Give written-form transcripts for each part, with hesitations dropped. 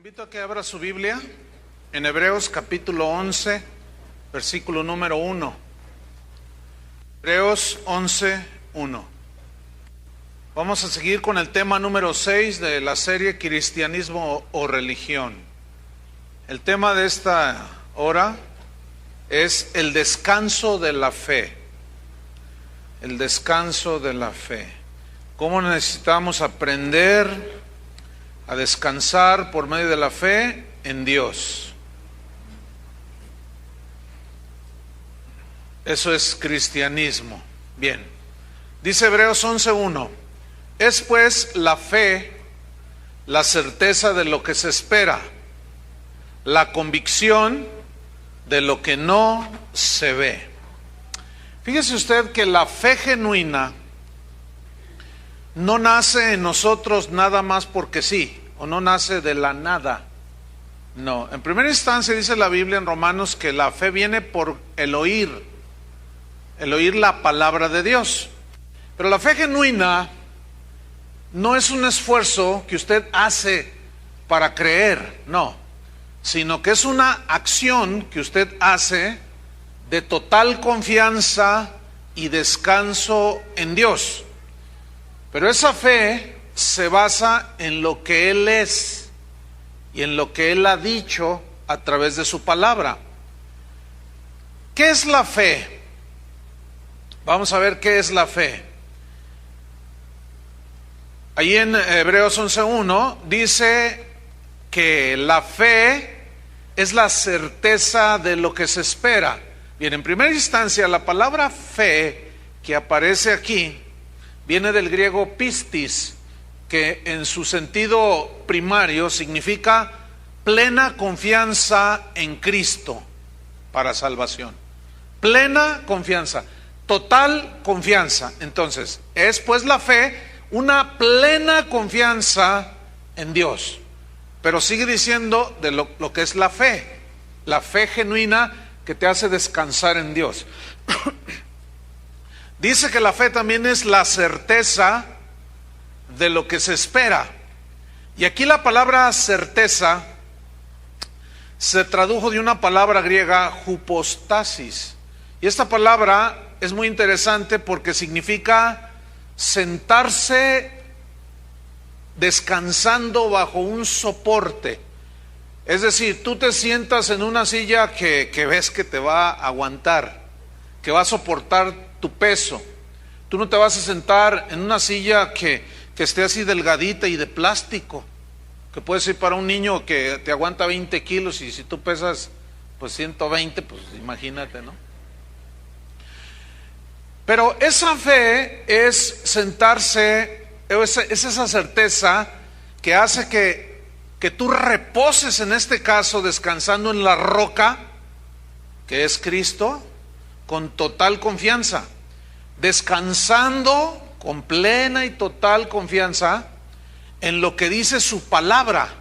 Invito a que abra su Biblia en Hebreos capítulo 11, versículo número 1. Hebreos 11, 1. Vamos a seguir con el tema número 6 de la serie Cristianismo o Religión. El tema de esta hora es el descanso de la fe. El descanso de la fe. ¿Cómo necesitamos aprender a descansar por medio de la fe en Dios? Eso es cristianismo. Bien, dice Hebreos 11:1: es pues la fe la certeza de lo que se espera, la convicción de lo que no se ve. Fíjese usted que la fe genuina no nace en nosotros nada más porque sí, o no nace de la nada. No, en primera instancia dice la Biblia en Romanos que la fe viene por el oír la palabra de Dios. Pero la fe genuina no es un esfuerzo que usted hace para creer, no, sino que es una acción que usted hace de total confianza y descanso en Dios. Pero esa fe se basa en lo que Él es y en lo que Él ha dicho a través de su palabra. ¿Qué es la fe? Vamos a ver qué es la fe. Ahí en Hebreos 11:1 dice que la fe es la certeza de lo que se espera. Bien, en primera instancia la palabra fe que aparece aquí viene del griego pistis, que en su sentido primario significa plena confianza en Cristo para salvación. Plena confianza, total confianza. Entonces, es pues la fe una plena confianza en Dios. Pero sigue diciendo de lo que es la fe genuina que te hace descansar en Dios. Dice que la fe también es la certeza de lo que se espera. Y aquí la palabra certeza se tradujo de una palabra griega, hypostasis. Y esta palabra es muy interesante porque significa sentarse descansando bajo un soporte. Es decir, tú te sientas en una silla que ves que te va a aguantar, que va a soportar tu peso. Tú no te vas a sentar en una silla que esté así delgadita y de plástico, que puede ser para un niño que te aguanta 20 kilos y si tú pesas pues 120, pues imagínate, ¿no? Pero esa fe es sentarse, es esa certeza que hace que tú reposes, en este caso descansando en la roca que es Cristo, con total confianza, descansando con plena y total confianza en lo que dice su palabra,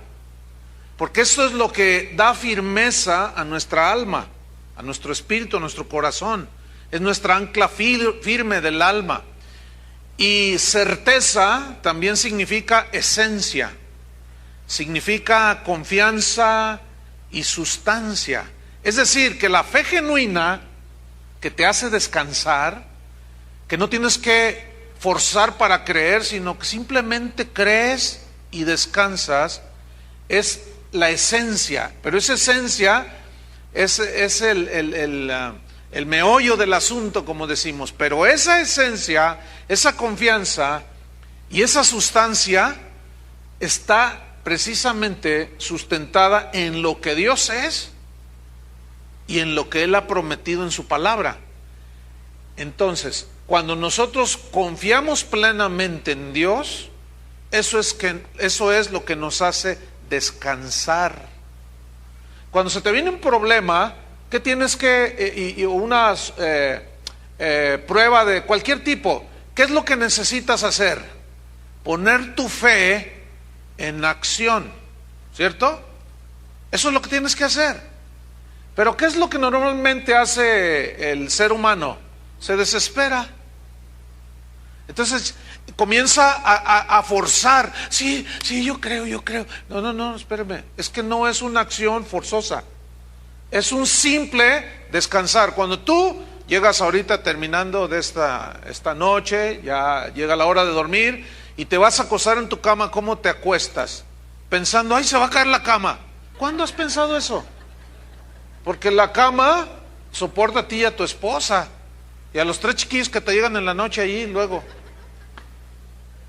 porque eso es lo que da firmeza a nuestra alma, a nuestro espíritu, a nuestro corazón. Es nuestra ancla firme del alma. Y certeza también significa esencia, significa confianza y sustancia. Es decir, que la fe genuina que te hace descansar, que no tienes que forzar para creer, sino que simplemente crees y descansas, es la esencia. Pero esa esencia es el meollo del asunto, como decimos. Pero esa esencia, esa confianza y esa sustancia está precisamente sustentada en lo que Dios es y en lo que Él ha prometido en su palabra. Entonces, cuando nosotros confiamos plenamente en Dios, eso es lo que nos hace descansar. Cuando se te viene un problema, ¿qué tienes que, una prueba de cualquier tipo, qué es lo que necesitas hacer? Poner tu fe en acción, ¿cierto? Eso es lo que tienes que hacer. Pero ¿qué es lo que normalmente hace el ser humano? Se desespera. Entonces comienza a forzar. Sí, yo creo. No, espérame. Es que no es una acción forzosa. Es un simple descansar. Cuando tú llegas ahorita terminando de esta noche, ya llega la hora de dormir y te vas a acostar en tu cama, ¿cómo te acuestas? Pensando, ay, se va a caer la cama. ¿Cuándo has pensado eso? Porque la cama soporta a ti y a tu esposa y a los 3 chiquillos que te llegan en la noche allí luego.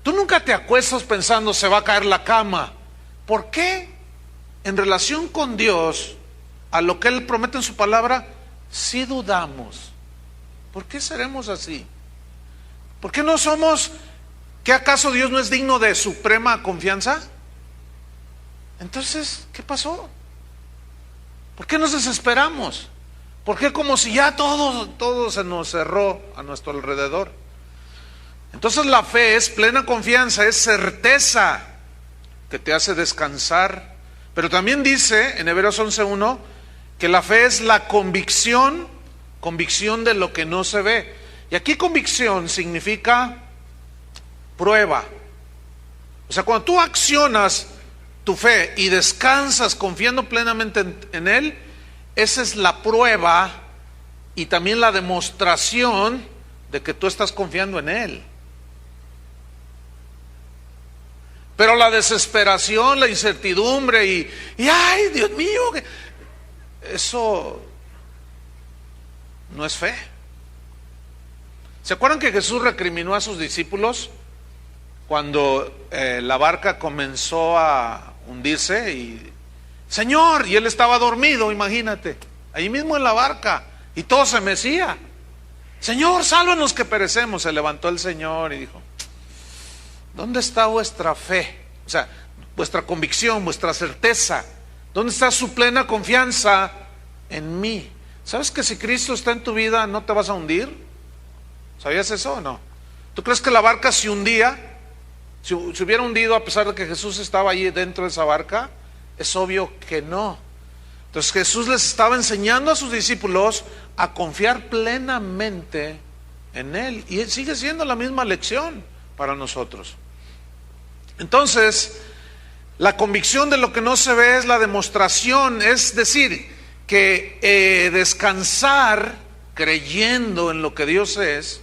Tú nunca te acuestas pensando se va a caer la cama. ¿Por qué? En relación con Dios, a lo que Él promete en su palabra, sí dudamos. ¿Por qué seremos así? ¿Por qué no somos? ¿Qué acaso Dios no es digno de suprema confianza? Entonces, ¿qué pasó? ¿Por qué nos desesperamos? ¿Por qué como si ya todo se nos cerró a nuestro alrededor? Entonces la fe es plena confianza, es certeza que te hace descansar. Pero también dice en Hebreos 11:1 que la fe es la convicción de lo que no se ve. Y aquí convicción significa prueba. O sea, cuando tú accionas tu fe y descansas confiando plenamente en Él, esa es la prueba y también la demostración de que tú estás confiando en Él. Pero la desesperación, la incertidumbre y ay, Dios mío, eso no es fe. ¿Se acuerdan que Jesús recriminó a sus discípulos cuando la barca comenzó a hundirse? Y Señor, y Él estaba dormido, imagínate, ahí mismo en la barca, y todo se mecía. Señor, sálvanos que perecemos. Se levantó el Señor y dijo, ¿dónde está vuestra fe? O sea, vuestra convicción, vuestra certeza. ¿Dónde está su plena confianza en mí? ¿Sabes que si Cristo está en tu vida no te vas a hundir? ¿Sabías eso o no? ¿Tú crees que la barca se hundía? ¿Se hubiera hundido a pesar de que Jesús estaba allí dentro de esa barca? Es obvio que no. Entonces Jesús les estaba enseñando a sus discípulos a confiar plenamente en Él. Y sigue siendo la misma lección para nosotros. Entonces, la convicción de lo que no se ve es la demostración, es decir, que descansar creyendo en lo que Dios es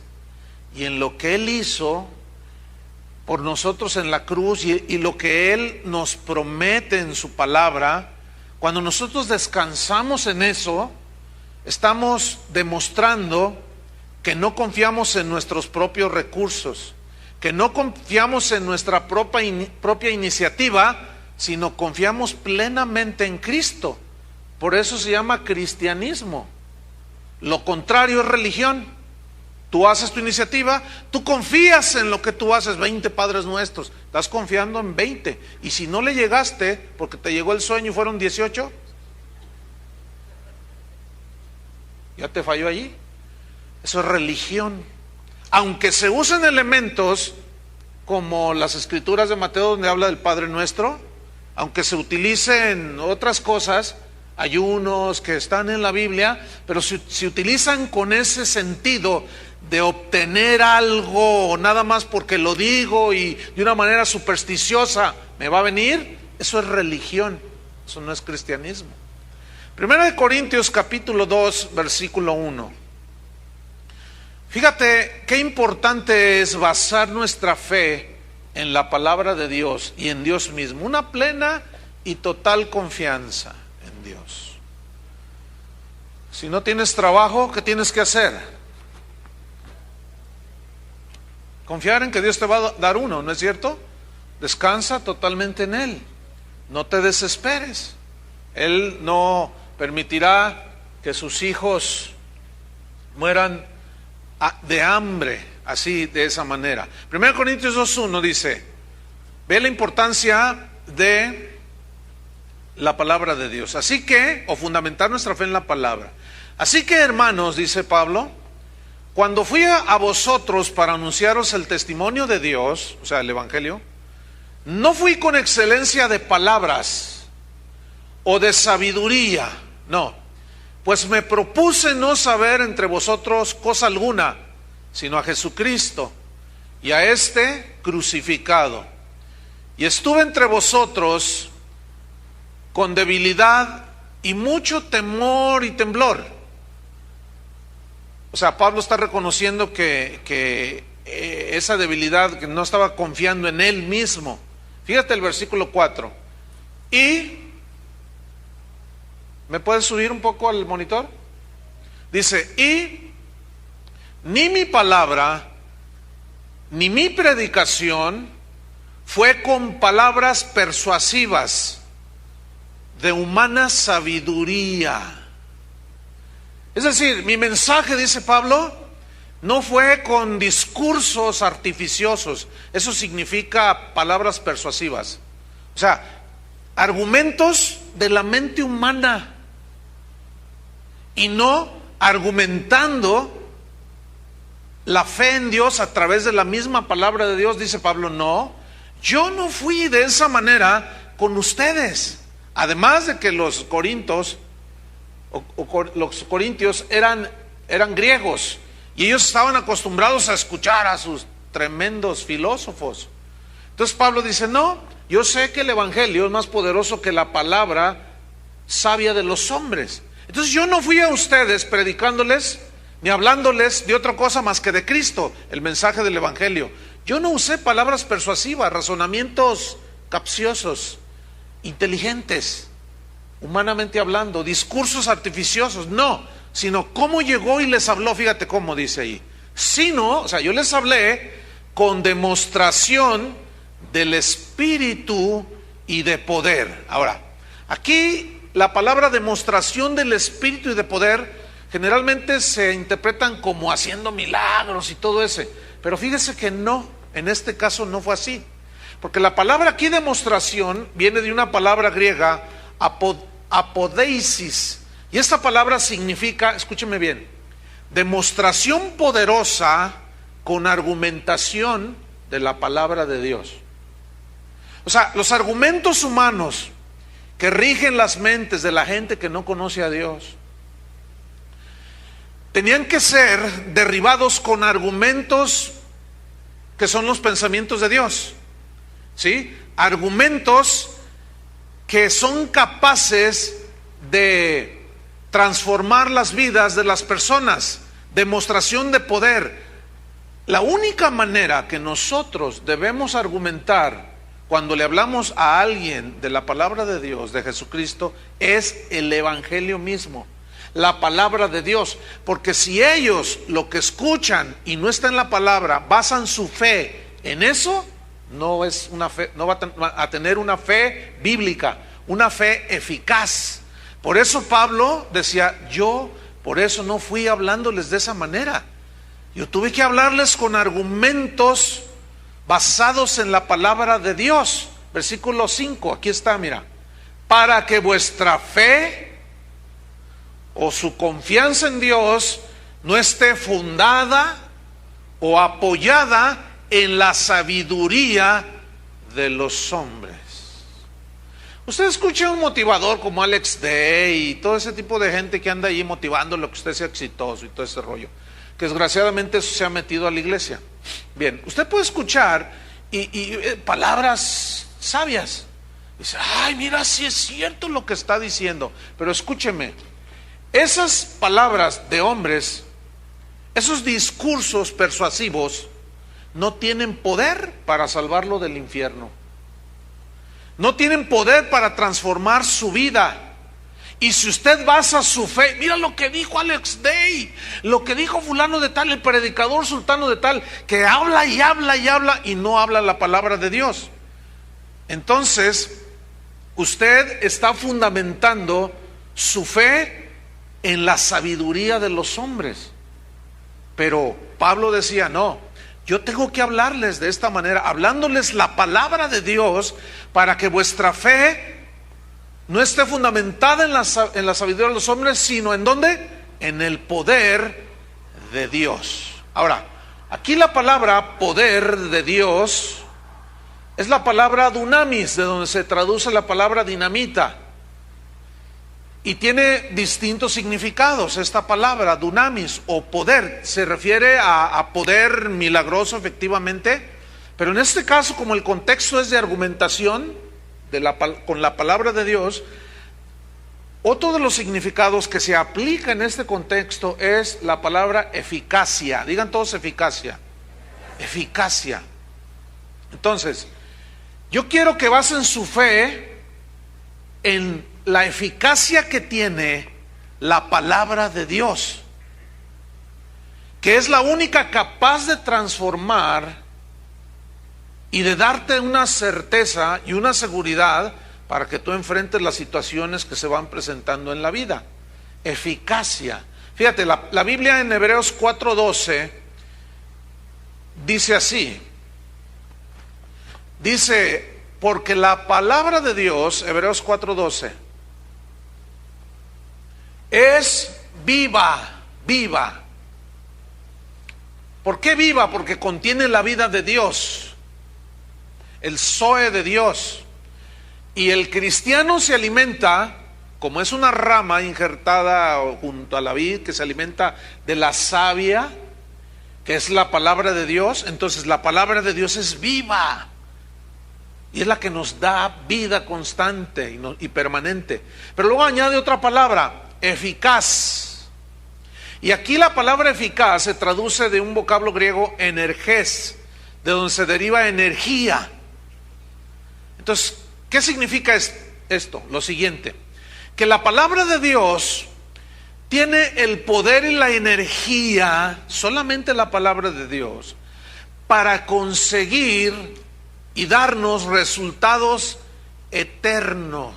y en lo que Él hizo por nosotros en la cruz y lo que Él nos promete en su palabra. Cuando nosotros descansamos en eso, estamos demostrando que no confiamos en nuestros propios recursos, que no confiamos en nuestra propia iniciativa, sino confiamos plenamente en Cristo. Por eso se llama cristianismo. Lo contrario es religión. Tú haces tu iniciativa, tú confías en lo que tú haces. 20 Padres Nuestros, estás confiando en 20. Y si no le llegaste, porque te llegó el sueño y fueron 18, ya te falló allí. Eso es religión. Aunque se usen elementos como las escrituras de Mateo donde habla del Padre Nuestro, aunque se utilicen otras cosas, ayunos que están en la Biblia, pero si utilizan con ese sentido de obtener algo nada más porque lo digo y de una manera supersticiosa me va a venir, eso es religión, eso no es cristianismo. Primera de Corintios capítulo 2 versículo 1. Fíjate qué importante es basar nuestra fe en la palabra de Dios y en Dios mismo, una plena y total confianza en Dios. Si no tienes trabajo, ¿qué tienes que hacer? Confiar en que Dios te va a dar uno, ¿no es cierto? Descansa totalmente en Él, no te desesperes. Él no permitirá que sus hijos mueran de hambre, así, de esa manera. 1 Corintios 2:1 dice, ve la importancia de la palabra de Dios. Así que, o fundamentar nuestra fe en la palabra. Así que, hermanos, dice Pablo, cuando fui a vosotros para anunciaros el testimonio de Dios, o sea, el Evangelio, no fui con excelencia de palabras o de sabiduría, no, pues me propuse no saber entre vosotros cosa alguna, sino a Jesucristo y a este crucificado. Y estuve entre vosotros con debilidad y mucho temor y temblor. O sea, Pablo está reconociendo que esa debilidad, que no estaba confiando en él mismo. Fíjate el versículo 4. Y, ¿me puedes subir un poco al monitor? Dice, y ni mi palabra, ni mi predicación fue con palabras persuasivas de humana sabiduría. Es decir, mi mensaje, dice Pablo, no fue con discursos artificiosos. Eso significa palabras persuasivas. O sea, argumentos de la mente humana. Y no argumentando la fe en Dios a través de la misma palabra de Dios. Dice Pablo, no, yo no fui de esa manera con ustedes. Además de que los corintios eran griegos, y ellos estaban acostumbrados a escuchar a sus tremendos filósofos. Entonces Pablo dice, no, yo sé que el evangelio es más poderoso que la palabra sabia de los hombres. Entonces yo no fui a ustedes predicándoles ni hablándoles de otra cosa más que de Cristo, el mensaje del evangelio. Yo no usé palabras persuasivas, razonamientos capciosos, inteligentes, humanamente hablando, discursos artificiosos, no, sino cómo llegó y les habló. Fíjate cómo dice ahí, sino, o sea, yo les hablé con demostración del Espíritu y de poder. Ahora, aquí la palabra demostración del Espíritu y de poder generalmente se interpretan como haciendo milagros y todo ese, pero fíjese que no, en este caso no fue así, porque la palabra aquí demostración viene de una palabra griega, apodeisis, y esta palabra significa, escúcheme bien, demostración poderosa con argumentación de la palabra de Dios. O sea, los argumentos humanos que rigen las mentes de la gente que no conoce a Dios tenían que ser derribados con argumentos que son los pensamientos de Dios, ¿sí? Argumentos que son capaces de transformar las vidas de las personas, demostración de poder. La única manera que nosotros debemos argumentar cuando le hablamos a alguien de la palabra de Dios, de Jesucristo, es el evangelio mismo, la palabra de Dios, porque si ellos lo que escuchan y no está en la palabra, basan su fe en eso, no es una fe, no va a tener una fe bíblica, una fe eficaz. Por eso Pablo decía, yo por eso no fui hablándoles de esa manera. Yo tuve que hablarles con argumentos basados en la palabra de Dios. Versículo 5, aquí está, mira, para que vuestra fe o su confianza en Dios no esté fundada o apoyada en la sabiduría de los hombres. Usted escucha un motivador como Alex Day y todo ese tipo de gente que anda ahí motivando lo que usted sea exitoso y todo ese rollo, que desgraciadamente eso se ha metido a la iglesia. Bien, usted puede escuchar y palabras sabias. Dice, ay, mira, sí es cierto lo que está diciendo. Pero escúcheme, esas palabras de hombres, esos discursos persuasivos, no tienen poder para salvarlo del infierno. No tienen poder para transformar su vida. Y si usted basa su fe, mira lo que dijo Alex Day, lo que dijo fulano de tal, el predicador sultano de tal, que habla y habla y habla y no habla la palabra de Dios. Entonces, usted está fundamentando su fe en la sabiduría de los hombres. Pero Pablo decía, no, yo tengo que hablarles de esta manera, hablándoles la palabra de Dios, para que vuestra fe no esté fundamentada en la sabiduría de los hombres, sino ¿en dónde? En el poder de Dios. Ahora, aquí la palabra poder de Dios es la palabra dunamis, de donde se traduce la palabra dinamita. Y tiene distintos significados esta palabra, dunamis o poder. Se refiere a poder milagroso efectivamente, pero en este caso, como el contexto es de argumentación con la palabra de Dios, otro de los significados que se aplica en este contexto es la palabra eficacia. Digan todos eficacia. Eficacia. Entonces, yo quiero que basen su fe en la eficacia que tiene la palabra de Dios, que es la única capaz de transformar y de darte una certeza y una seguridad para que tú enfrentes las situaciones que se van presentando en la vida. Eficacia. Fíjate, la Biblia en Hebreos 4:12 dice así. Dice, porque la palabra de Dios, Hebreos 4:12, es viva, viva. ¿Por qué viva? Porque contiene la vida de Dios, el zoe de Dios. Y el cristiano se alimenta, como es una rama injertada junto a la vid, que se alimenta de la savia, que es la palabra de Dios. Entonces la palabra de Dios es viva y es la que nos da vida constante y permanente. Pero luego añade otra palabra, eficaz. Y aquí la palabra eficaz se traduce de un vocablo griego energés, de donde se deriva energía. Entonces, ¿qué significa esto? Lo siguiente, que la palabra de Dios tiene el poder y la energía, solamente la palabra de Dios, para conseguir y darnos resultados eternos.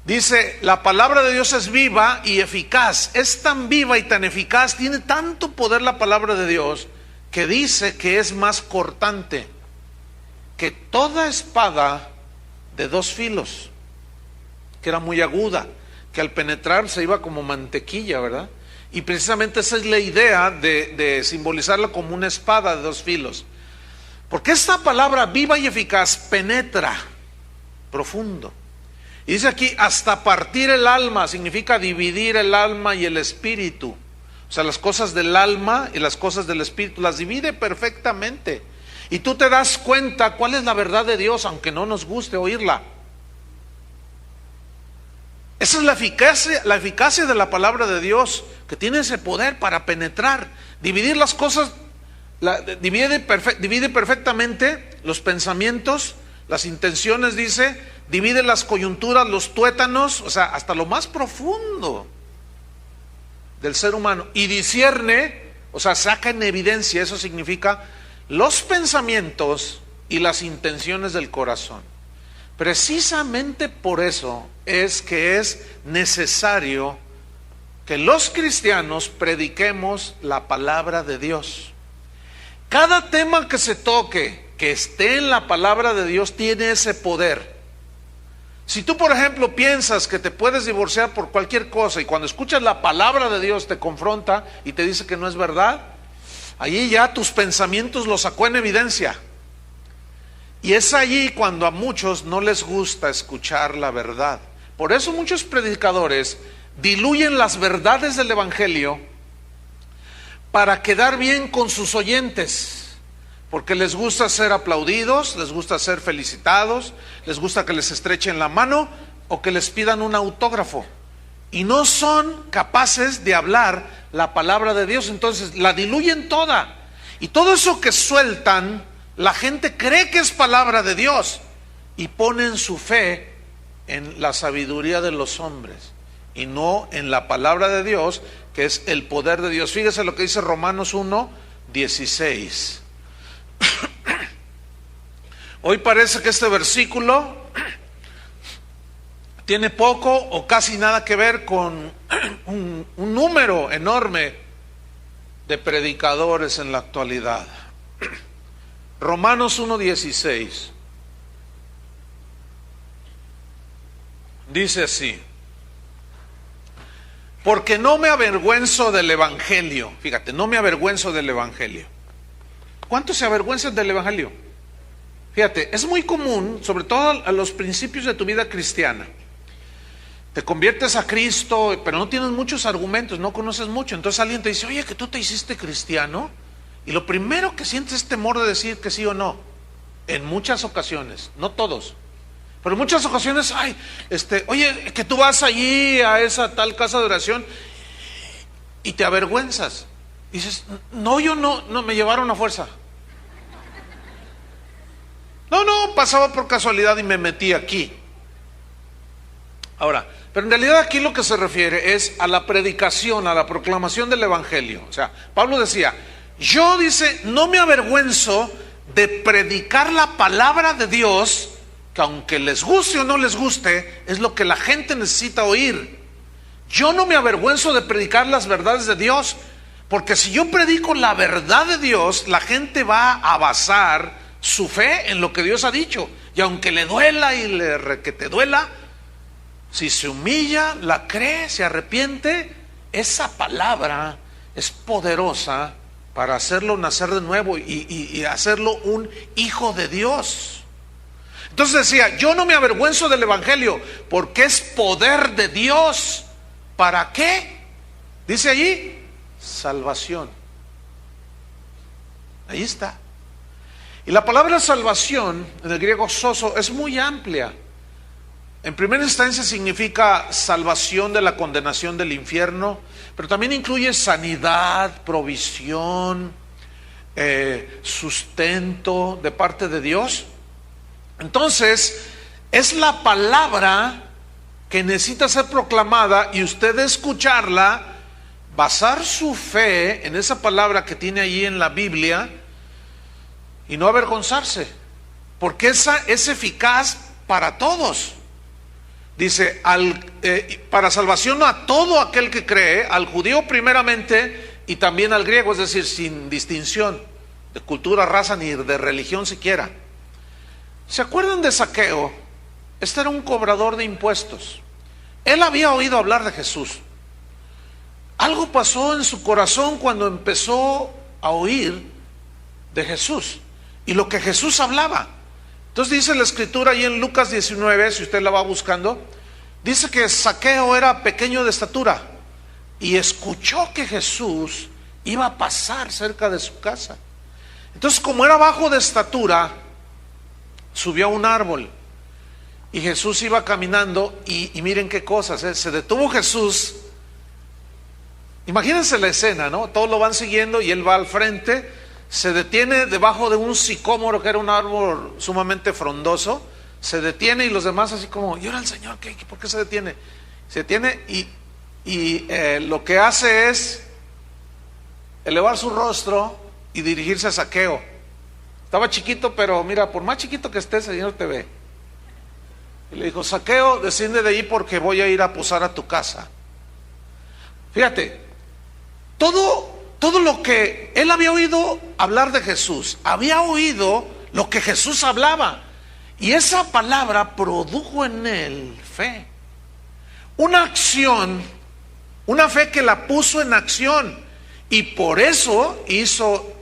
Dice, la palabra de Dios es viva y eficaz. Es tan viva y tan eficaz, tiene tanto poder la palabra de Dios, que dice que es más cortante que toda espada de dos filos, que era muy aguda, que al penetrar se iba como mantequilla, ¿verdad? Y precisamente esa es la idea de simbolizarlo como una espada de dos filos, porque esta palabra viva y eficaz penetra profundo. Y dice aquí, hasta partir el alma, significa dividir el alma y el espíritu. O sea, las cosas del alma y las cosas del espíritu las divide perfectamente. Y tú te das cuenta cuál es la verdad de Dios, aunque no nos guste oírla. Esa es la eficacia de la palabra de Dios, que tiene ese poder para penetrar, dividir las cosas, divide perfectamente los pensamientos, las intenciones, dice, divide las coyunturas, los tuétanos, o sea, hasta lo más profundo del ser humano, y discierne, o sea, saca en evidencia, eso significa los pensamientos y las intenciones del corazón. Precisamente por eso es que es necesario que los cristianos prediquemos la palabra de Dios. Cada tema que se toque, que esté en la palabra de Dios, tiene ese poder. Si tú, por ejemplo, piensas que te puedes divorciar por cualquier cosa y cuando escuchas la palabra de Dios te confronta y te dice que no es verdad, allí ya tus pensamientos los sacó en evidencia. Y es allí cuando a muchos no les gusta escuchar la verdad. Por eso muchos predicadores diluyen las verdades del evangelio para quedar bien con sus oyentes, porque les gusta ser aplaudidos, les gusta ser felicitados, les gusta que les estrechen la mano o que les pidan un autógrafo, y no son capaces de hablar la palabra de Dios. Entonces la diluyen toda, y todo eso que sueltan, la gente cree que es palabra de Dios y ponen su fe en la sabiduría de los hombres y no en la palabra de Dios, que es el poder de Dios. Fíjese lo que dice Romanos 1:16. Hoy parece que este versículo tiene poco o casi nada que ver con un número enorme de predicadores en la actualidad. Romanos 1:16 dice así: porque no me avergüenzo del evangelio. Fíjate, no me avergüenzo del evangelio. ¿Cuántos se avergüenzan del evangelio? Fíjate, es muy común, sobre todo a los principios de tu vida cristiana, te conviertes a Cristo, pero no tienes muchos argumentos, no conoces mucho. Entonces alguien te dice, oye, que tú te hiciste cristiano, y lo primero que sientes es temor de decir que sí o no. En muchas ocasiones, no todos, pero en muchas ocasiones, oye, que tú vas allí a esa tal casa de oración y te avergüenzas. Dices, no, yo no, me llevaron a fuerza. No, pasaba por casualidad y me metí aquí. Ahora, pero en realidad aquí lo que se refiere es a la predicación, a la proclamación del evangelio. O sea, Pablo decía, yo, dice, no me avergüenzo de predicar la palabra de Dios, que aunque les guste o no les guste, es lo que la gente necesita oír. Yo no me avergüenzo de predicar las verdades de Dios, porque si yo predico la verdad de Dios, la gente va a basar su fe en lo que Dios ha dicho. Y aunque le duela y le requete duela, si se humilla, la cree, se arrepiente, esa palabra es poderosa para hacerlo nacer de nuevo y hacerlo un hijo de Dios. Entonces decía, yo no me avergüenzo del evangelio, porque es poder de Dios. ¿Para qué? Dice allí, salvación. Ahí está. Y la palabra salvación, en el griego sozo, es muy amplia. En primera instancia significa salvación de la condenación del infierno, pero también incluye sanidad, provisión, sustento de parte de Dios. Entonces, es la palabra que necesita ser proclamada y usted escucharla, basar su fe en esa palabra que tiene allí en la Biblia y no avergonzarse, porque esa es eficaz para todos. Dice, para salvación a todo aquel que cree, al judío primeramente y también al griego, es decir, sin distinción de cultura, raza ni de religión siquiera. ¿Se acuerdan de Zaqueo? Este era un cobrador de impuestos. Él había oído hablar de Jesús. Algo pasó en su corazón cuando empezó a oír de Jesús y lo que Jesús hablaba. Entonces dice la escritura ahí en Lucas 19, si usted la va buscando, dice que Zaqueo era pequeño de estatura y escuchó que Jesús iba a pasar cerca de su casa. Entonces, como era bajo de estatura, subió a un árbol y Jesús iba caminando y miren qué cosas, se detuvo Jesús. Imagínense la escena, ¿no? Todos lo van siguiendo y él va al frente. Se detiene debajo de un sicómoro, que era un árbol sumamente frondoso. Se detiene y los demás así como, ¿y ahora el Señor por qué se detiene? Se detiene y lo que hace es elevar su rostro y dirigirse a Zaqueo. Estaba chiquito, pero mira, por más chiquito que esté, el Señor te ve. Y le dijo, Zaqueo, desciende de ahí porque voy a ir a posar a tu casa. Fíjate, todo lo que él había oído hablar de Jesús, había oído lo que Jesús hablaba, y esa palabra produjo en él fe, una acción, una fe que la puso en acción, y por eso hizo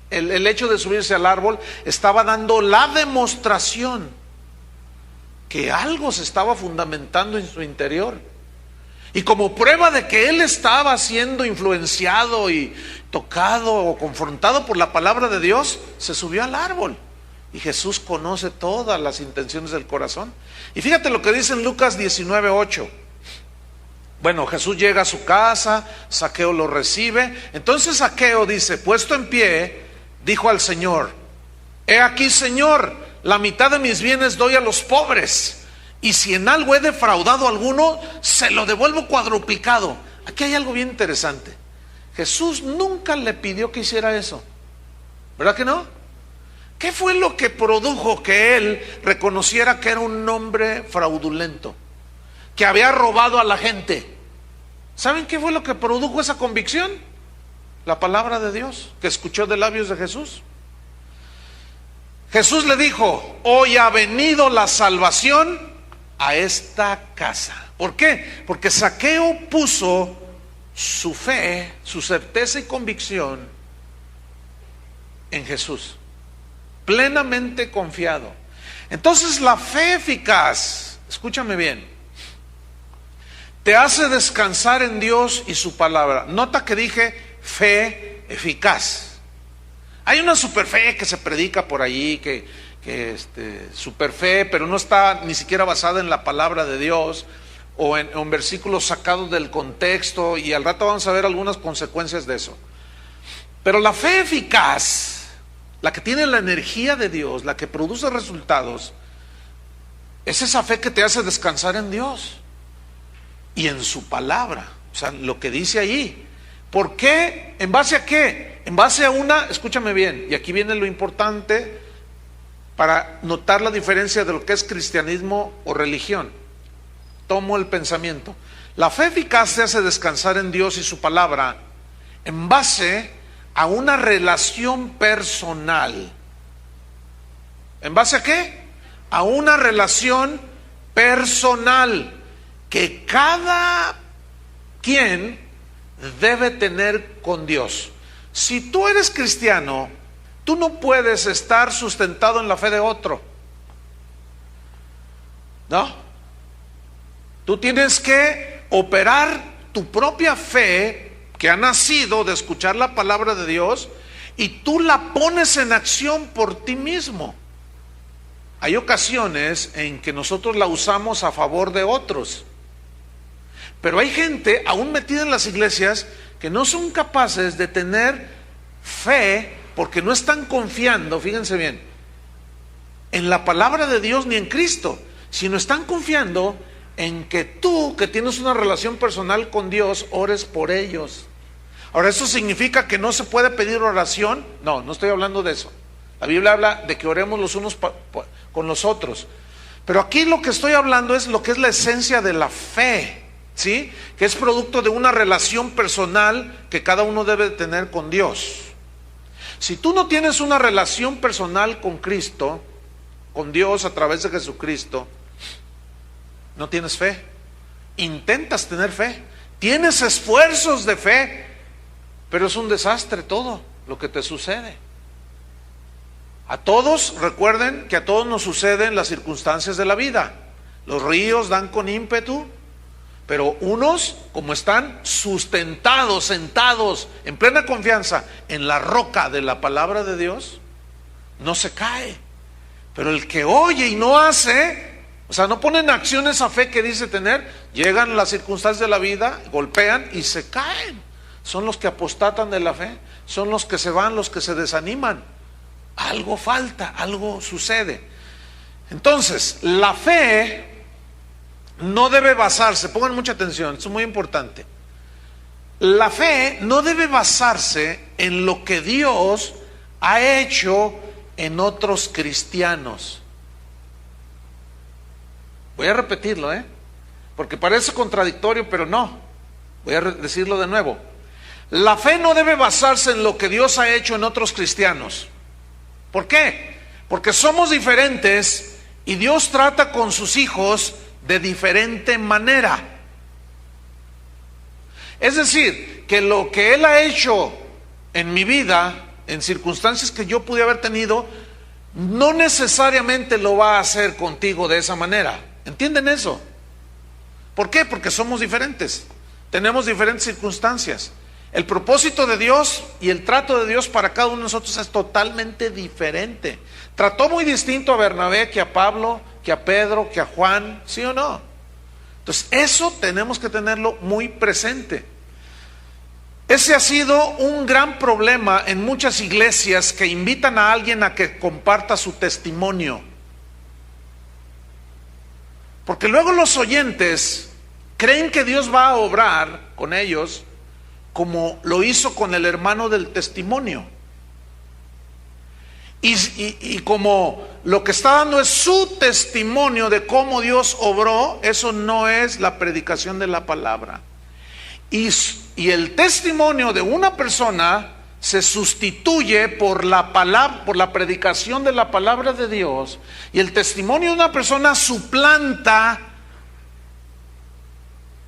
el hecho de subirse al árbol, estaba dando la demostración que algo se estaba fundamentando en su interior. Y como prueba de que él estaba siendo influenciado y tocado o confrontado por la palabra de Dios, se subió al árbol. Y Jesús conoce todas las intenciones del corazón. Y fíjate lo que dice en Lucas 19:8. Bueno, Jesús llega a su casa, Zaqueo lo recibe. Entonces Zaqueo dice, puesto en pie, dijo al Señor, he aquí, Señor, la mitad de mis bienes doy a los pobres. Y si en algo he defraudado a alguno, se lo devuelvo cuadruplicado. Aquí hay algo bien interesante. Jesús nunca le pidió que hiciera eso, ¿verdad que no? ¿Qué fue lo que produjo que él reconociera que era un hombre fraudulento, que había robado a la gente? ¿Saben qué fue lo que produjo esa convicción? La palabra de Dios que escuchó de labios de Jesús. Jesús le dijo, hoy ha venido la salvación a esta casa. ¿Por qué? Porque Zaqueo puso su fe, su certeza y convicción en Jesús, plenamente confiado. Entonces la fe eficaz, escúchame bien, te hace descansar en Dios y su palabra. Nota que dije fe eficaz. Hay una super fe que se predica por ahí, que super fe, pero no está ni siquiera basada en la palabra de Dios, o en versículos sacados del contexto, y al rato vamos a ver algunas consecuencias de eso. Pero la fe eficaz, la que tiene la energía de Dios, la que produce resultados, es esa fe que te hace descansar en Dios y en su palabra, o sea, lo que dice ahí. ¿Por qué? ¿En base a qué? En base a una, escúchame bien, y aquí viene lo importante para notar la diferencia de lo que es cristianismo o religión. Tomo el pensamiento. La fe eficaz te hace descansar en Dios y su palabra en base a una relación personal. ¿En base a qué? A una relación personal que cada quien debe tener con Dios. Si tú eres cristiano, tú no puedes estar sustentado en la fe de otro. ¿No? Tú tienes que operar tu propia fe que ha nacido de escuchar la palabra de Dios, y tú la pones en acción por ti mismo. Hay ocasiones en que nosotros la usamos a favor de otros, pero hay gente aún metida en las iglesias que no son capaces de tener fe porque no están confiando, fíjense bien, en la palabra de Dios ni en Cristo, sino están confiando en que tú, que tienes una relación personal con Dios, ores por ellos. Ahora, ¿eso significa que no se puede pedir oración? No, no estoy hablando de eso. La Biblia habla de que oremos los unos con los otros. Pero aquí lo que estoy hablando es lo que es la esencia de la fe, ¿sí? Que es producto de una relación personal que cada uno debe tener con Dios. Si tú no tienes una relación personal con Cristo, con Dios a través de Jesucristo, no tienes fe. Intentas tener fe, tienes esfuerzos de fe, pero es un desastre todo lo que te sucede. A todos, recuerden que a todos nos suceden las circunstancias de la vida. Los ríos dan con ímpetu, pero unos, como están sustentados, sentados en plena confianza en la roca de la palabra de Dios, no se cae. Pero el que oye y no hace, o sea, no pone en acción esa fe que dice tener, llegan las circunstancias de la vida, golpean y se caen. Son los que apostatan de la fe, son los que se van, los que se desaniman. Algo falta, algo sucede. Entonces, la fe no debe basarse, pongan mucha atención, esto es muy importante. La fe no debe basarse en lo que Dios ha hecho en otros cristianos. Voy a repetirlo, porque parece contradictorio, pero no. Voy a decirlo de nuevo. La fe no debe basarse en lo que Dios ha hecho en otros cristianos. ¿Por qué? Porque somos diferentes y Dios trata con sus hijos de diferente manera. Es decir, que lo que Él ha hecho en mi vida, en circunstancias que yo pude haber tenido, no necesariamente lo va a hacer contigo de esa manera. ¿Entienden eso? ¿Por qué? Porque somos diferentes, tenemos diferentes circunstancias. El propósito de Dios y el trato de Dios para cada uno de nosotros es totalmente diferente. Trató muy distinto a Bernabé que a Pablo, que a Pedro, que a Juan, ¿sí o no? Entonces eso tenemos que tenerlo muy presente. Ese ha sido un gran problema en muchas iglesias que invitan a alguien a que comparta su testimonio. Porque luego los oyentes creen que Dios va a obrar con ellos como lo hizo con el hermano del testimonio. Y como lo que está dando es su testimonio de cómo Dios obró, eso no es la predicación de la palabra. Y el testimonio de una persona se sustituye por la palabra, por la predicación de la palabra de Dios, y el testimonio de una persona suplanta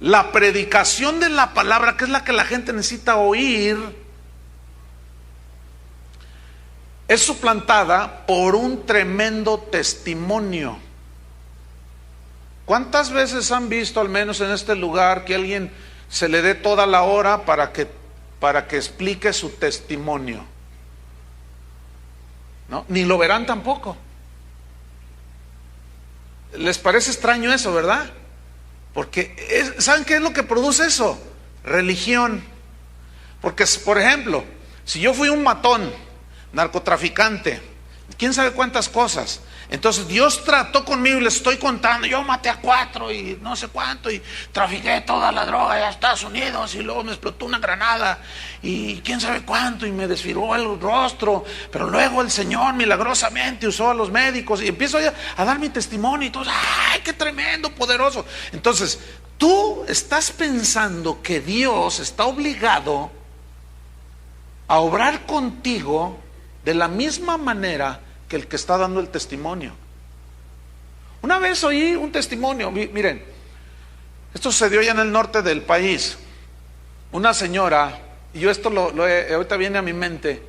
la predicación de la palabra, que es la que la gente necesita oír, es suplantada por un tremendo testimonio. ¿Cuántas veces han visto, al menos en este lugar, que alguien se le dé toda la hora para que explique su testimonio? ¿No? Ni lo verán tampoco. ¿Les parece extraño eso, verdad? Porque ¿saben qué es lo que produce eso? Religión. Porque, por ejemplo, si yo fui un matón, narcotraficante, quién sabe cuántas cosas, entonces Dios trató conmigo y les estoy contando, yo maté a 4 y no sé cuánto, y trafiqué toda la droga allá a Estados Unidos, y luego me explotó una granada y quién sabe cuánto, y me desfiguró el rostro, pero luego el Señor milagrosamente usó a los médicos, y empiezo a dar mi testimonio y todo. ¡Ay, qué tremendo, poderoso! Entonces tú estás pensando que Dios está obligado a obrar contigo de la misma manera que el que está dando el testimonio. Una vez oí un testimonio, miren, esto sucedió ya en el norte del país. Una señora, y yo esto ahorita viene a mi mente,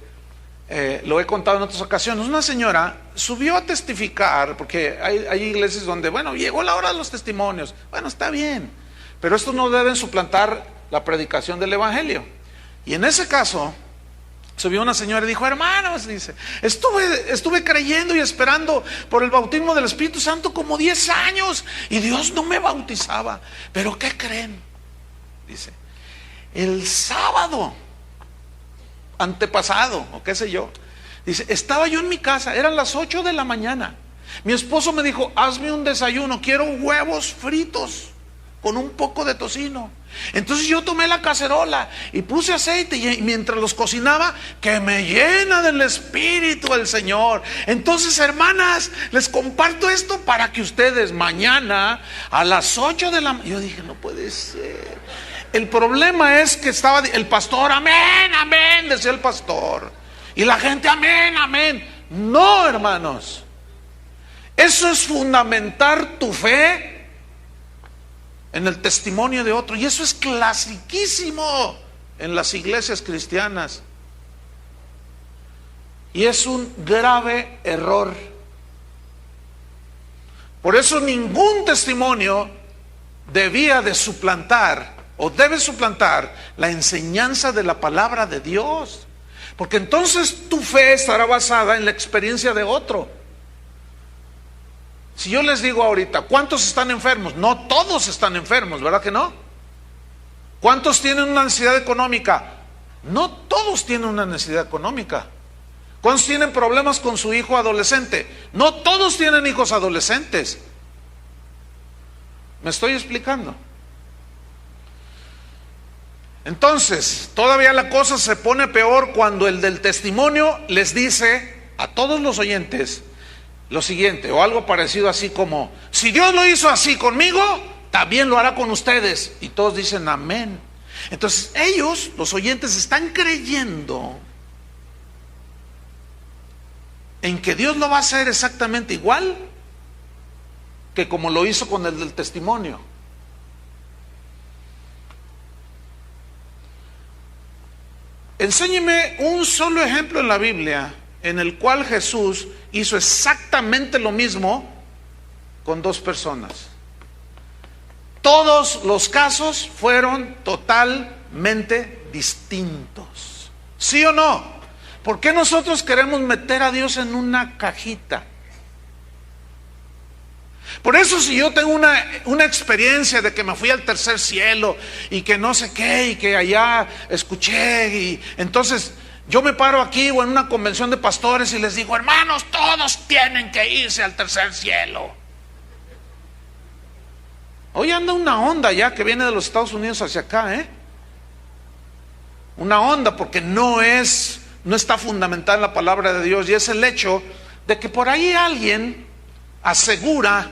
lo he contado en otras ocasiones. Una señora subió a testificar, porque hay iglesias donde, bueno, llegó la hora de los testimonios. Bueno, está bien, pero estos no deben suplantar la predicación del evangelio. Y en ese caso subió una señora y dijo: hermanos, dice, estuve creyendo y esperando por el bautismo del Espíritu Santo como 10 años y Dios no me bautizaba. Pero ¿qué creen? Dice, el sábado antepasado, o qué sé yo, dice, estaba yo en mi casa, eran las 8 de la mañana. Mi esposo me dijo: hazme un desayuno, quiero huevos fritos con un poco de tocino. Entonces yo tomé la cacerola y puse aceite, y mientras los cocinaba, que me llena del Espíritu el Señor. Entonces, hermanas, les comparto esto para que ustedes mañana a las 8 de la mañana. Yo dije: no puede ser. El problema es que estaba el pastor, amén, amén, decía el pastor, y la gente, amén, amén. No, hermanos, eso es fundamentar tu fe en el testimonio de otro, y eso es clasiquísimo en las iglesias cristianas, y es un grave error. Por eso ningún testimonio debía de suplantar o debe suplantar la enseñanza de la palabra de Dios, porque entonces tu fe estará basada en la experiencia de otro. Si yo les digo ahorita, ¿cuántos están enfermos? No todos están enfermos, ¿verdad que no? ¿Cuántos tienen una necesidad económica? No todos tienen una necesidad económica. ¿Cuántos tienen problemas con su hijo adolescente? No todos tienen hijos adolescentes. ¿Me estoy explicando? Entonces, todavía la cosa se pone peor cuando el del testimonio les dice a todos los oyentes lo siguiente, o algo parecido así como: si Dios lo hizo así conmigo, también lo hará con ustedes. Y todos dicen amén. Entonces ellos, los oyentes, están creyendo en que Dios lo va a hacer exactamente igual que como lo hizo con el del testimonio. Enséñeme un solo ejemplo en la Biblia en el cual Jesús hizo exactamente lo mismo con 2 personas. Todos los casos fueron totalmente distintos. ¿Sí o no? ¿Por qué nosotros queremos meter a Dios en una cajita? Por eso, si yo tengo una experiencia de que me fui al tercer cielo y que no sé qué, y que allá escuché, y entonces yo me paro aquí o en una convención de pastores y les digo: hermanos, todos tienen que irse al tercer cielo. Hoy anda una onda ya que viene de los Estados Unidos hacia acá, una onda, porque no está fundamentada en la palabra de Dios, y es el hecho de que por ahí alguien asegura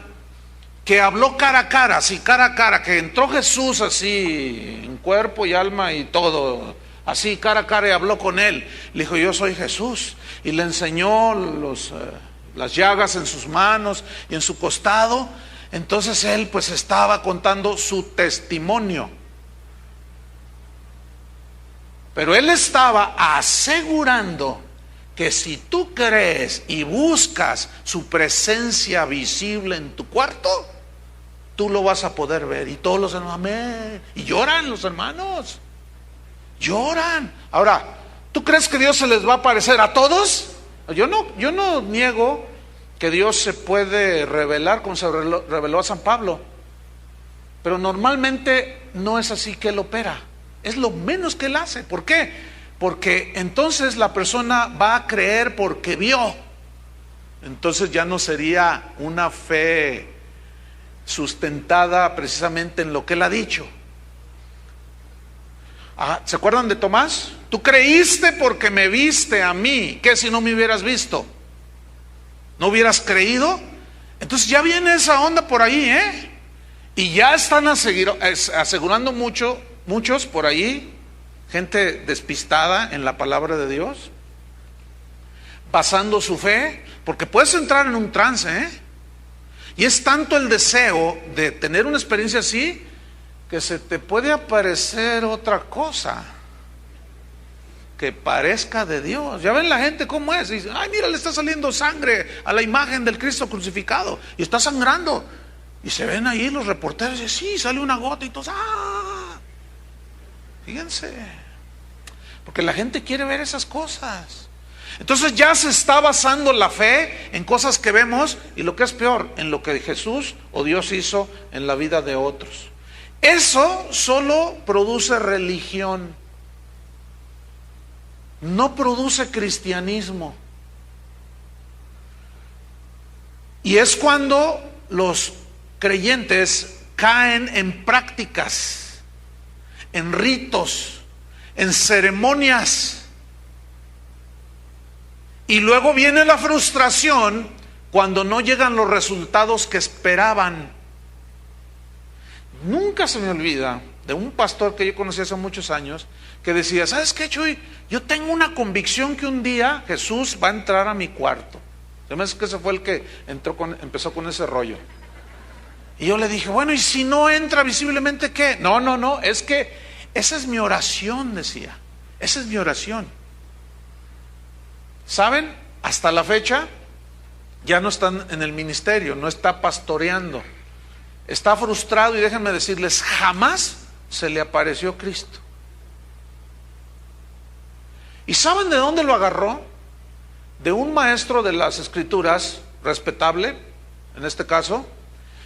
que habló cara a cara, así cara a cara, que entró Jesús así en cuerpo y alma y todo, así cara a cara, y habló con él. Le dijo: yo soy Jesús, y le enseñó las llagas en sus manos y en su costado. Entonces él pues estaba contando su testimonio, pero él estaba asegurando que si tú crees y buscas su presencia visible en tu cuarto, tú lo vas a poder ver. Y todos los hermanos, amén. Y lloran los hermanos. Lloran. Ahora, ¿tú crees que Dios se les va a aparecer a todos? Yo no niego que Dios se puede revelar como se reveló a San Pablo. Pero normalmente no es así que Él opera. Es lo menos que Él hace. ¿Por qué? Porque entonces la persona va a creer porque vio. Entonces ya no sería una fe sustentada precisamente en lo que Él ha dicho. ¿Se acuerdan de Tomás? Tú creíste porque me viste a mí. ¿Qué si no me hubieras visto? ¿No hubieras creído? Entonces ya viene esa onda por ahí, ¿eh? Y ya están asegurando muchos por ahí, gente despistada en la palabra de Dios, basando su fe, porque puedes entrar en un trance, ¿eh? Y es tanto el deseo de tener una experiencia así, que se te puede aparecer otra cosa que parezca de Dios. Ya ven la gente cómo es, y dice, ay, mira, le está saliendo sangre a la imagen del Cristo crucificado, y está sangrando. Y se ven ahí los reporteros y dicen, sí, sale una gota y todos, ¡ah! Fíjense, porque la gente quiere ver esas cosas. Entonces ya se está basando la fe en cosas que vemos, y lo que es peor, en lo que Jesús o Dios hizo en la vida de otros. Eso solo produce religión, no produce cristianismo. Y es cuando los creyentes caen en prácticas, en ritos, en ceremonias, y luego viene la frustración cuando no llegan los resultados que esperaban. Nunca se me olvida de un pastor que yo conocí hace muchos años que decía, ¿sabes qué, Chuy? Yo tengo una convicción que un día Jesús va a entrar a mi cuarto. Además que ese fue el que empezó con ese rollo. Y yo le dije, bueno, ¿y si no entra visiblemente qué? No, es que esa es mi oración, decía. Esa es mi oración. ¿Saben? Hasta la fecha ya no están en el ministerio, no está pastoreando. Está frustrado, y déjenme decirles, jamás se le apareció Cristo. ¿Y saben de dónde lo agarró? De un maestro de las Escrituras, respetable, en este caso,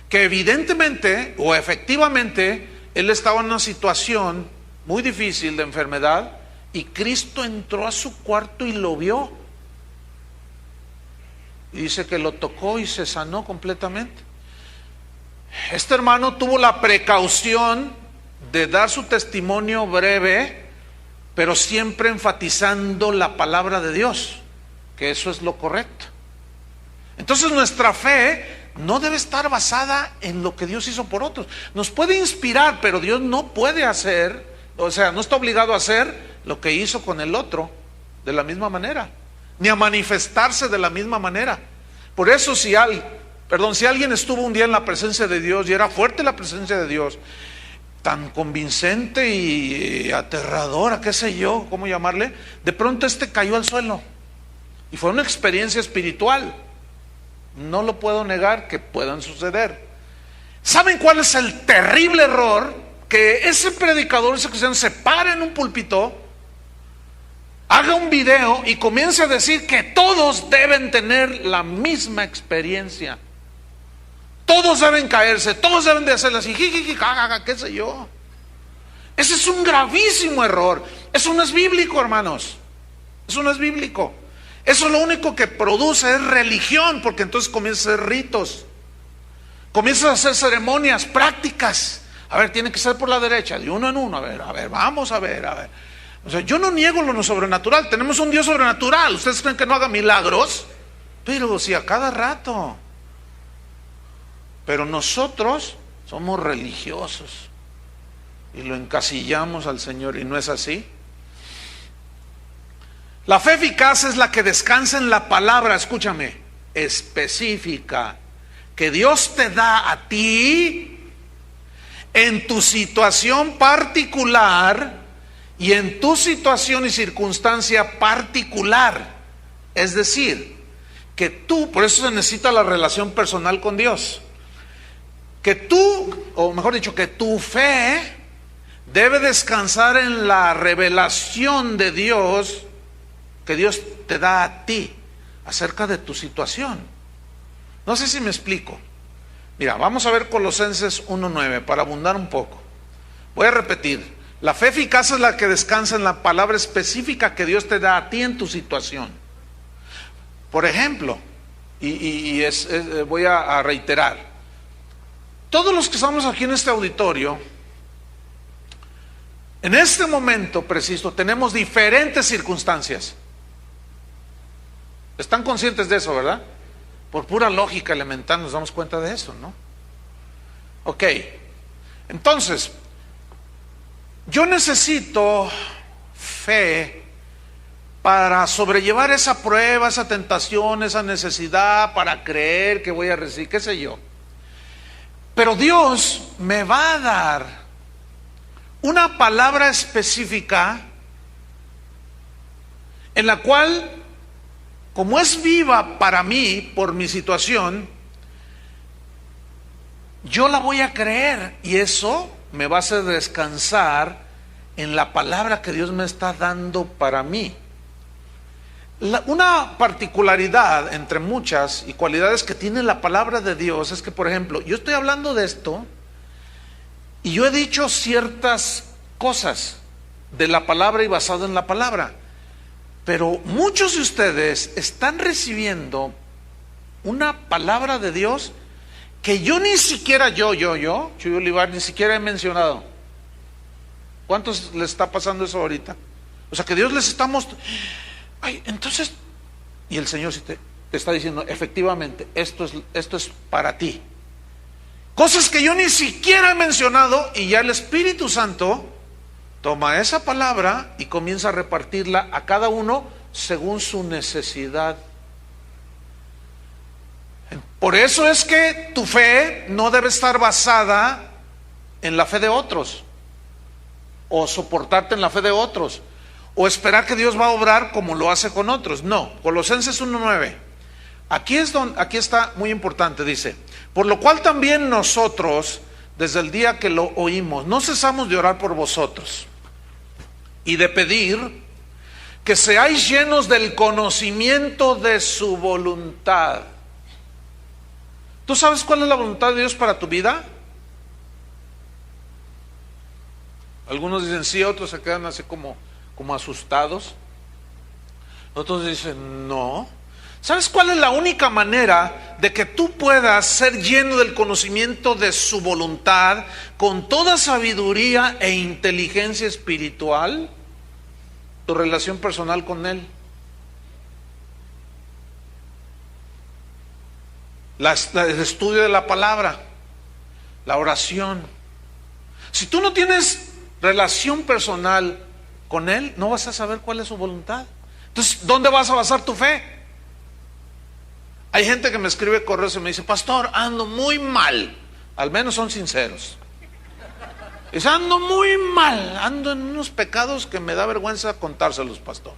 que evidentemente o efectivamente él estaba en una situación muy difícil de enfermedad, y Cristo entró a su cuarto y lo vio. Y dice que lo tocó y se sanó completamente. Este hermano tuvo la precaución de dar su testimonio breve, pero siempre enfatizando la palabra de Dios, que eso es lo correcto. Entonces nuestra fe no debe estar basada en lo que Dios hizo por otros. Nos puede inspirar, pero Dios no puede hacer, o sea, no está obligado a hacer lo que hizo con el otro de la misma manera, ni a manifestarse de la misma manera. Por eso si alguien estuvo un día en la presencia de Dios y era fuerte la presencia de Dios, tan convincente y aterradora, qué sé yo, cómo llamarle, de pronto cayó al suelo y fue una experiencia espiritual. No lo puedo negar que puedan suceder. ¿Saben cuál es el terrible error? Que ese predicador, ese cristiano, se para en un púlpito, haga un video y comience a decir que todos deben tener la misma experiencia. Todos deben caerse, todos deben de hacerlo así, qué sé yo. Ese es un gravísimo error. Eso no es bíblico, hermanos. Eso no es bíblico. Eso lo único que produce es religión, porque entonces comienza a hacer ritos, comienza a hacer ceremonias, prácticas. A ver, tiene que ser por la derecha, de uno en uno. A ver, vamos a ver. O sea, yo no niego lo sobrenatural. Tenemos un Dios sobrenatural. ¿Ustedes creen que no haga milagros? Pero sí, a cada rato. Pero nosotros somos religiosos y lo encasillamos al Señor, y no es así. La fe eficaz es la que descansa en la palabra, escúchame, específica, que Dios te da a ti en tu situación particular y en tu situación y circunstancia particular. Es decir, que tú, por eso se necesita la relación personal con Dios, que tú, o mejor dicho, que tu fe debe descansar en la revelación de Dios que Dios te da a ti acerca de tu situación. No sé si me explico. Mira, vamos a ver Colosenses 1:9 para abundar un poco. Voy a repetir. La fe eficaz es la que descansa en la palabra específica que Dios te da a ti en tu situación. Por ejemplo, voy a reiterar, todos los que estamos aquí en este auditorio, en este momento preciso, tenemos diferentes circunstancias. ¿Están conscientes de eso, verdad? Por pura lógica elemental nos damos cuenta de eso, ¿no? Ok, entonces, yo necesito fe para sobrellevar esa prueba, esa tentación, esa necesidad, para creer que voy a recibir, qué sé yo. Pero Dios me va a dar una palabra específica en la cual, como es viva para mí por mi situación, yo la voy a creer y eso me va a hacer descansar en la palabra que Dios me está dando para mí. Una particularidad entre muchas y cualidades que tiene la palabra de Dios es que, por ejemplo, yo estoy hablando de esto y yo he dicho ciertas cosas de la palabra y basado en la palabra, pero muchos de ustedes están recibiendo una palabra de Dios que yo ni siquiera, Chuy Olivar, ni siquiera he mencionado. ¿Cuántos les está pasando eso ahorita? O sea, que Dios les está mostrando, ay, entonces, y el Señor te está diciendo, efectivamente, esto es para ti. Cosas que yo ni siquiera he mencionado, y ya el Espíritu Santo toma esa palabra y comienza a repartirla a cada uno según su necesidad. Por eso es que tu fe no debe estar basada en la fe de otros, o soportarte en la fe de otros, o esperar que Dios va a obrar como lo hace con otros. No, Colosenses 1:9. Aquí está muy importante, dice: por lo cual también nosotros, desde el día que lo oímos, no cesamos de orar por vosotros y de pedir que seáis llenos del conocimiento de su voluntad. ¿Tú sabes cuál es la voluntad de Dios para tu vida? Algunos dicen sí, otros se quedan así como asustados. Otros dicen no. ¿Sabes cuál es la única manera de que tú puedas ser lleno del conocimiento de su voluntad con toda sabiduría e inteligencia espiritual? Tu relación personal con Él. El estudio de la palabra, la oración. Si tú no tienes relación personal con Él, no vas a saber cuál es su voluntad. Entonces, ¿dónde vas a basar tu fe? Hay gente que me escribe correos y me dice: pastor, ando muy mal. Al menos son sinceros. Dice: ando muy mal, ando en unos pecados que me da vergüenza contárselos, pastor.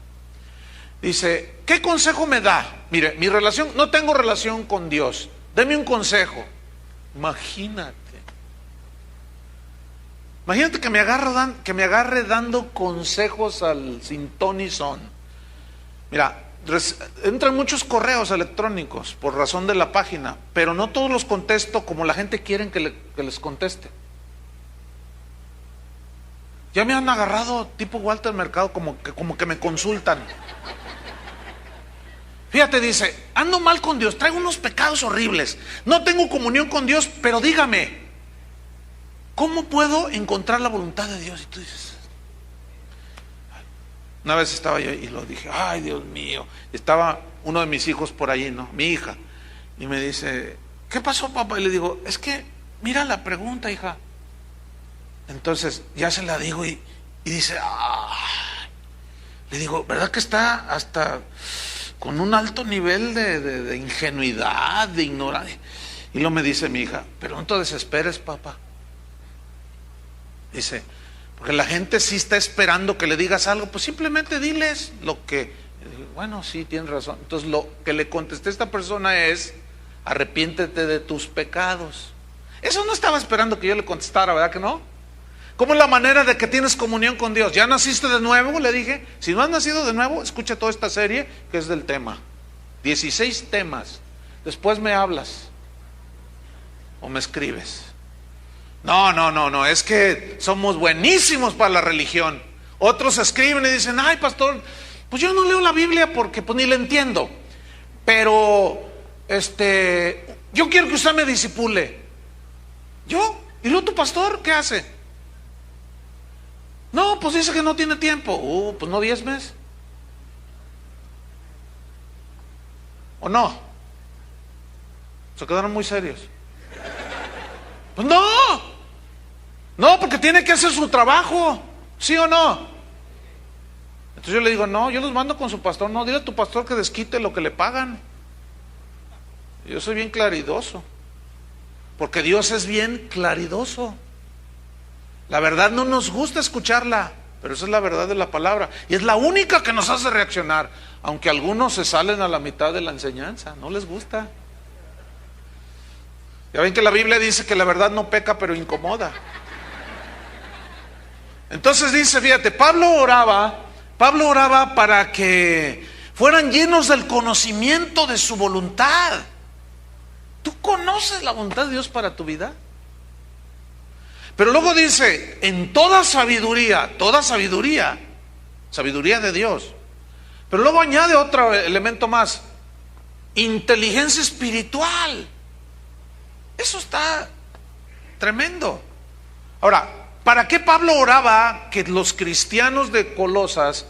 Dice: ¿qué consejo me da? Mire, mi relación, no tengo relación con Dios, deme un consejo. Imagínate que me agarre dando consejos al sin ton y son. Mira, entran muchos correos electrónicos por razón de la página, pero no todos los contesto como la gente quiere que les conteste. Ya me han agarrado tipo Walter Mercado como que me consultan. Fíjate, dice: ando mal con Dios, traigo unos pecados horribles, no tengo comunión con Dios, pero dígame, ¿cómo puedo encontrar la voluntad de Dios? Y tú dices, una vez estaba yo y lo dije: ay, Dios mío. Estaba uno de mis hijos por allí, ¿no? Mi hija. Y me dice: ¿qué pasó, papá? Y le digo: es que mira la pregunta, hija. Entonces ya se la digo y dice: le digo: ¿verdad que está hasta con un alto nivel de ingenuidad, de ignorancia? Y luego me dice mi hija: pero no te desesperes, papá. Dice: porque la gente sí está esperando que le digas algo, pues simplemente diles lo que. Bueno, sí, tienes razón. Entonces lo que le contesté a esta persona es: arrepiéntete de tus pecados. Eso no estaba esperando que yo le contestara, ¿verdad que no? ¿Cómo es la manera de que tienes comunión con Dios? ¿Ya naciste de nuevo? Le dije. Si no has nacido de nuevo, escucha toda esta serie que es del tema. 16 temas. Después me hablas o me escribes. No, es que somos buenísimos para la religión. Otros escriben y dicen, ay pastor, pues yo no leo la Biblia porque pues ni la entiendo. Pero yo quiero que usted me discipule. ¿Yo? ¿Y luego tu pastor qué hace? No, pues dice que no tiene tiempo. Pues no diezmes. ¿O no? Se quedaron muy serios. Pues no, porque tiene que hacer su trabajo. ¿Sí o no? Entonces yo le digo, no, yo los mando con su pastor. No, dile a tu pastor que desquite lo que le pagan. Yo soy bien claridoso, porque Dios es bien claridoso. La verdad no nos gusta escucharla, pero esa es la verdad de la palabra, y es la única que nos hace reaccionar, aunque algunos se salen a la mitad de la enseñanza, no les gusta. Ya ven que la Biblia dice que la verdad no peca, pero incomoda. Entonces dice, fíjate, Pablo oraba para que fueran llenos del conocimiento de su voluntad. ¿Tú conoces la voluntad de Dios para tu vida? Pero luego dice, en toda sabiduría de Dios. Pero luego añade otro elemento más, inteligencia espiritual. Eso está tremendo. Ahora, ¿para qué Pablo oraba que los cristianos de Colosas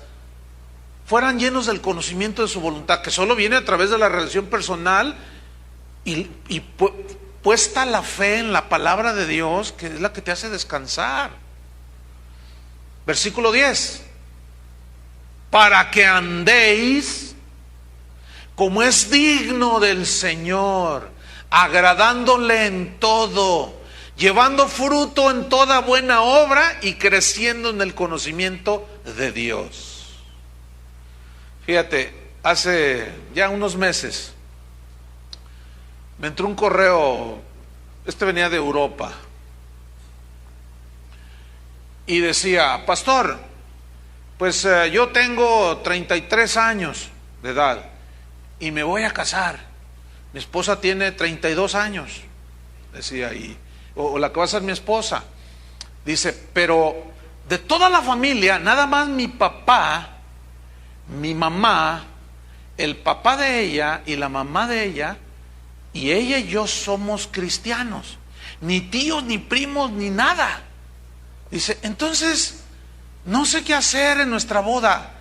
fueran llenos del conocimiento de su voluntad, que solo viene a través de la relación personal y puesta la fe en la palabra de Dios, que es la que te hace descansar? Versículo 10: para que andéis como es digno del Señor, agradándole en todo, llevando fruto en toda buena obra y creciendo en el conocimiento de Dios. Fíjate, hace ya unos meses me entró un correo, venía de Europa, y decía, pastor, pues yo tengo 33 años de edad y me voy a casar. Mi esposa tiene 32 años, decía ahí, o la que va a ser mi esposa. Dice, pero de toda la familia, nada más mi papá, mi mamá, el papá de ella y la mamá de ella, y ella y yo somos cristianos. Ni tíos, ni primos, ni nada. Dice, entonces, no sé qué hacer en nuestra boda.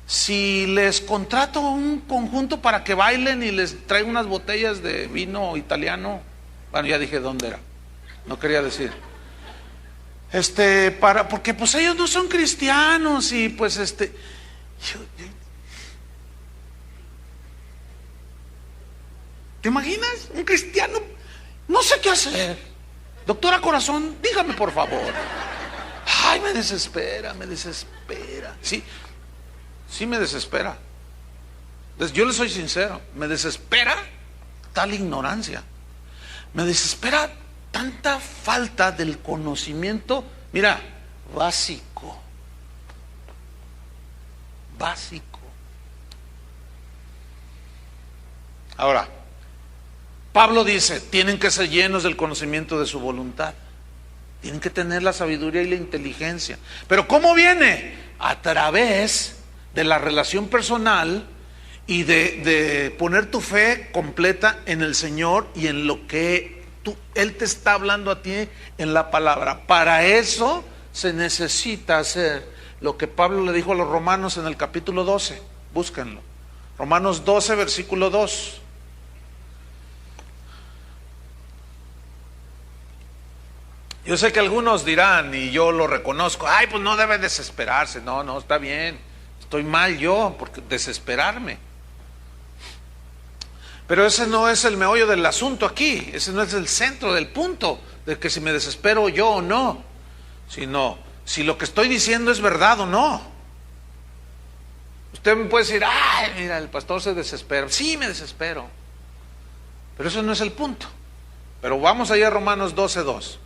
Si les contrato un conjunto para que bailen y les traigo unas botellas de vino italiano. Bueno, ya dije dónde era, no quería decir. Porque pues ellos no son cristianos y pues ¿te imaginas? Un cristiano, no sé qué hacer. Doctora Corazón, dígame por favor. Ay, me desespera. Sí me desespera. Yo le soy sincero, me desespera tal ignorancia. Me desespera tanta falta del conocimiento, mira, básico. Ahora, Pablo dice, tienen que ser llenos del conocimiento de su voluntad. Tienen que tener la sabiduría y la inteligencia. Pero ¿cómo viene? A través de la relación personal y de poner tu fe completa en el Señor y en lo que Él te está hablando a ti en la palabra. Para eso se necesita hacer lo que Pablo le dijo a los romanos en el capítulo 12. Búsquenlo. Romanos 12, versículo 2. Yo sé que algunos dirán, y yo lo reconozco, ay, pues no debe desesperarse. No, está bien. Estoy mal yo por desesperarme. Pero ese no es el meollo del asunto aquí. Ese no es el centro del punto de que si me desespero yo o no, sino si lo que estoy diciendo es verdad o no. Usted me puede decir, ay, mira, el pastor se desespera. Sí, me desespero. Pero eso no es el punto. Pero vamos allá a Romanos 12:2.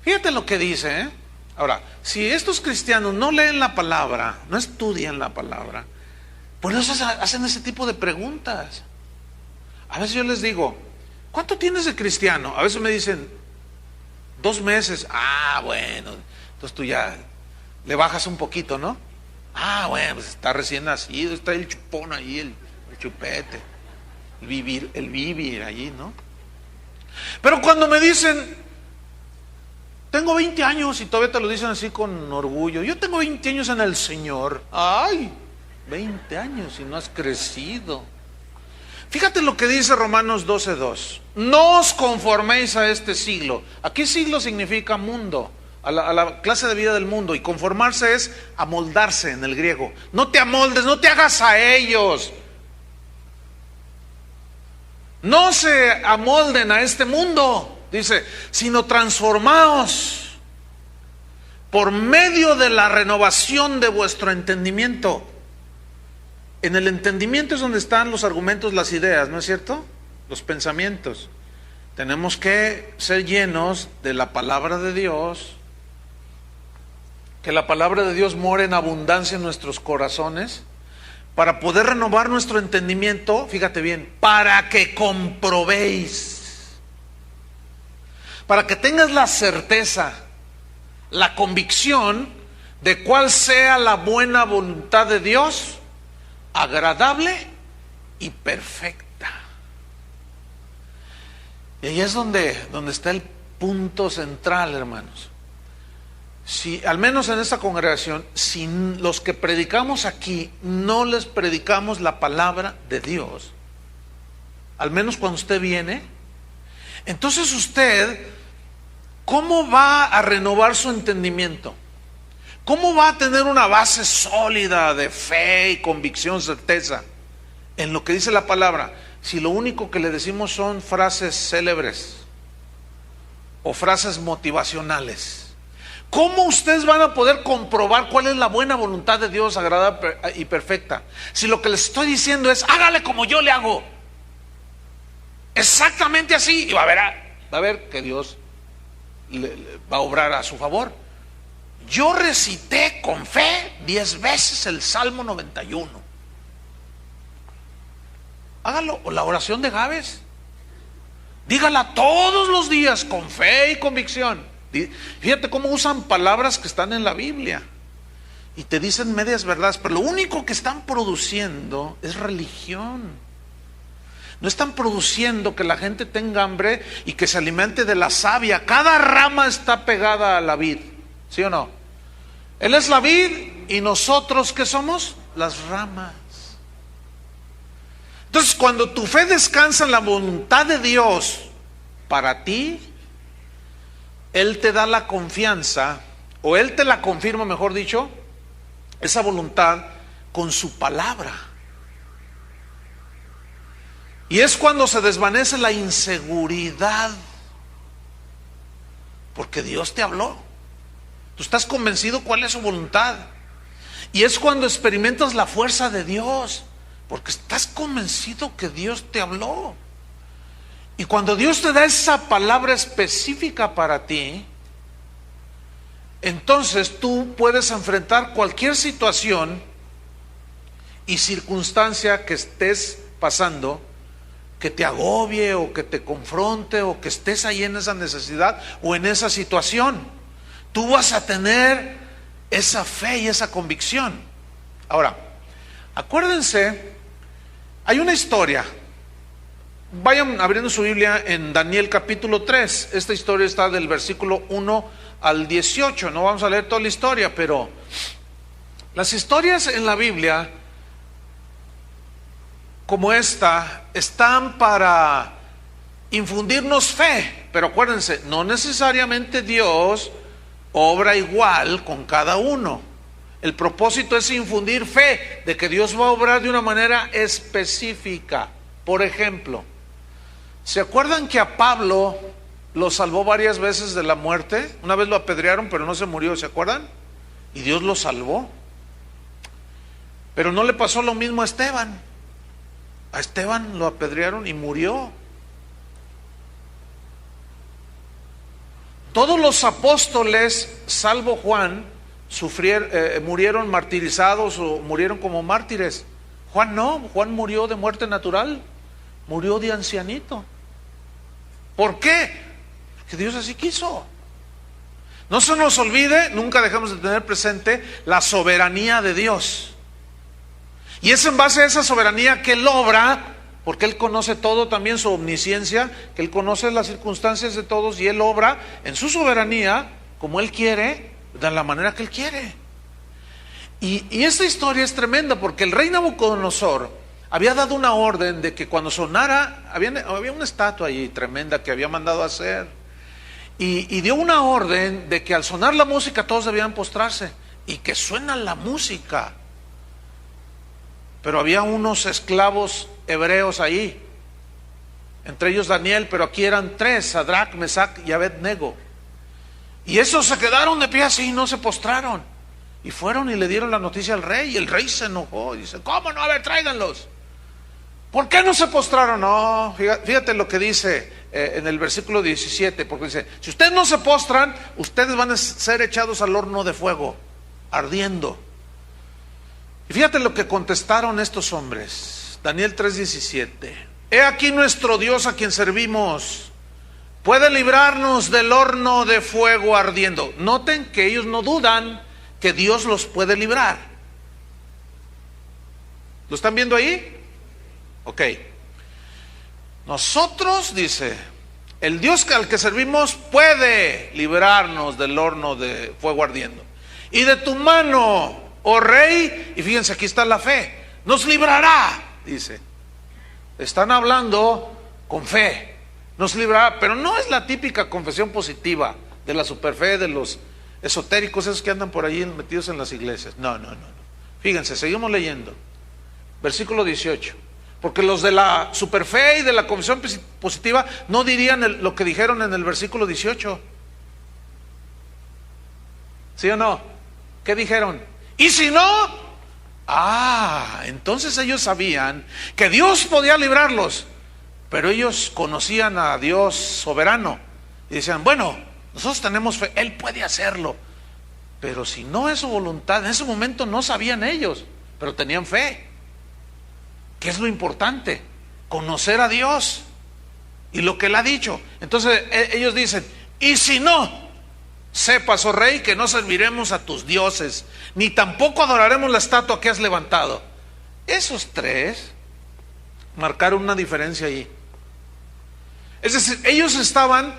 Fíjate lo que dice, ¿eh? Ahora, si estos cristianos no leen la palabra, no estudian la palabra, por eso hacen ese tipo de preguntas. A veces yo les digo, ¿cuánto tienes de cristiano? A veces me dicen, 2 meses. Ah, bueno, entonces tú ya le bajas un poquito, ¿no? Ah, bueno, pues está recién nacido, está el chupón ahí, el chupete, el vivir allí, ¿no? Pero cuando me dicen, tengo 20 años, y todavía te lo dicen así con orgullo, yo tengo 20 años en el Señor. Ay, 20 años y no has crecido. Fíjate lo que dice Romanos 12:2. No os conforméis a este siglo. Aquí siglo significa mundo, a la clase de vida del mundo, y conformarse es amoldarse en el griego. No te amoldes, no te hagas a ellos. No se amolden a este mundo, dice, sino transformaos por medio de la renovación de vuestro entendimiento. En el entendimiento es donde están los argumentos, las ideas, ¿no es cierto? Los pensamientos. Tenemos que ser llenos de la palabra de Dios, que la palabra de Dios more en abundancia en nuestros corazones, para poder renovar nuestro entendimiento, fíjate bien, para que comprobéis, para que tengas la certeza, la convicción de cuál sea la buena voluntad de Dios, agradable y perfecta. Y ahí es donde está el punto central, hermanos. Si, al menos en esta congregación, si los que predicamos aquí no les predicamos la palabra de Dios, al menos cuando usted viene, entonces usted, ¿cómo va a renovar su entendimiento? ¿Cómo va a tener una base sólida de fe y convicción, certeza en lo que dice la palabra, si lo único que le decimos son frases célebres o frases motivacionales? ¿Cómo ustedes van a poder comprobar cuál es la buena voluntad de Dios, agradable y perfecta, si lo que les estoy diciendo es, hágale como yo le hago, exactamente así, y va a ver que Dios le va a obrar a su favor? Yo recité con fe 10 veces el Salmo 91. Hágalo, o la oración de Jabes. Dígala todos los días con fe y convicción. Fíjate cómo usan palabras que están en la Biblia y te dicen medias verdades, pero lo único que están produciendo es religión. No están produciendo que la gente tenga hambre y que se alimente de la savia. Cada rama está pegada a la vid, ¿sí o no? Él es la vid y nosotros, ¿qué somos? Las ramas. Entonces, cuando tu fe descansa en la voluntad de Dios para ti, Él te da la confianza, o Él te la confirma, mejor dicho, esa voluntad con su palabra. Y es cuando se desvanece la inseguridad, porque Dios te habló. Tú estás convencido cuál es su voluntad. Y es cuando experimentas la fuerza de Dios, porque estás convencido que Dios te habló. Y cuando Dios te da esa palabra específica para ti, entonces tú puedes enfrentar cualquier situación y circunstancia que estés pasando, que te agobie o que te confronte o que estés ahí en esa necesidad o en esa situación. Tú vas a tener esa fe y esa convicción. Ahora, acuérdense, hay una historia. Vayan abriendo su Biblia en Daniel capítulo 3. Esta historia está del versículo 1 al 18. No vamos a leer toda la historia, pero las historias en la Biblia como esta están para infundirnos fe. Pero acuérdense, no necesariamente Dios obra igual con cada uno. El propósito es infundir fe de que Dios va a obrar de una manera específica. Por ejemplo, ¿se acuerdan que a Pablo lo salvó varias veces de la muerte? Una vez lo apedrearon, pero no se murió, ¿se acuerdan? Y Dios lo salvó. Pero no le pasó lo mismo a Esteban. A Esteban lo apedrearon y murió. Todos los apóstoles, salvo Juan, murieron martirizados o murieron como mártires. Juan no, Juan murió de muerte natural, murió de ancianito. ¿Por qué? Porque Dios así quiso. No se nos olvide, nunca dejemos de tener presente la soberanía de Dios. Y es en base a esa soberanía que Él obra, porque Él conoce todo, también su omnisciencia, que Él conoce las circunstancias de todos y Él obra en su soberanía como Él quiere, de la manera que Él quiere. Y esta historia es tremenda porque el rey Nabucodonosor había dado una orden de que cuando sonara, había una estatua ahí tremenda que había mandado a hacer, y dio una orden de que al sonar la música todos debían postrarse, y que suena la música. Pero había unos esclavos hebreos ahí, entre ellos Daniel, pero aquí eran 3, Sadrach, Mesach y Abednego. Y esos se quedaron de pie así y no se postraron. Y fueron y le dieron la noticia al rey, y el rey se enojó y dice: ¿cómo no? A ver, tráiganlos. ¿Por qué no se postraron? No, fíjate lo que dice en el versículo 17, porque dice: si ustedes no se postran, ustedes van a ser echados al horno de fuego, ardiendo. Y fíjate lo que contestaron estos hombres. Daniel 3:17. He aquí nuestro Dios a quien servimos puede librarnos del horno de fuego ardiendo. Noten que ellos no dudan que Dios los puede librar. ¿Lo están viendo ahí? Ok. Nosotros, dice, el Dios al que servimos puede librarnos del horno de fuego ardiendo. Y de tu mano, oh rey, y fíjense, aquí está la fe, nos librará, dice. Están hablando con fe, nos librará, pero no es la típica confesión positiva de la superfe, de los esotéricos, esos que andan por ahí metidos en las iglesias. No. Fíjense, seguimos leyendo. Versículo 18. Porque los de la superfe y de la confesión positiva no dirían lo que dijeron en el versículo 18. ¿Sí o no? ¿Qué dijeron? Y si no, entonces ellos sabían que Dios podía librarlos, pero ellos conocían a Dios soberano y decían: bueno, nosotros tenemos fe, Él puede hacerlo, pero si no es su voluntad. En ese momento no sabían ellos, pero tenían fe. ¿Qué es lo importante? Conocer a Dios y lo que Él ha dicho. Entonces ellos dicen: y si no, sepas, oh rey, que no serviremos a tus dioses, ni tampoco adoraremos la estatua que has levantado. Esos 3 marcaron una diferencia ahí. Es decir, ellos estaban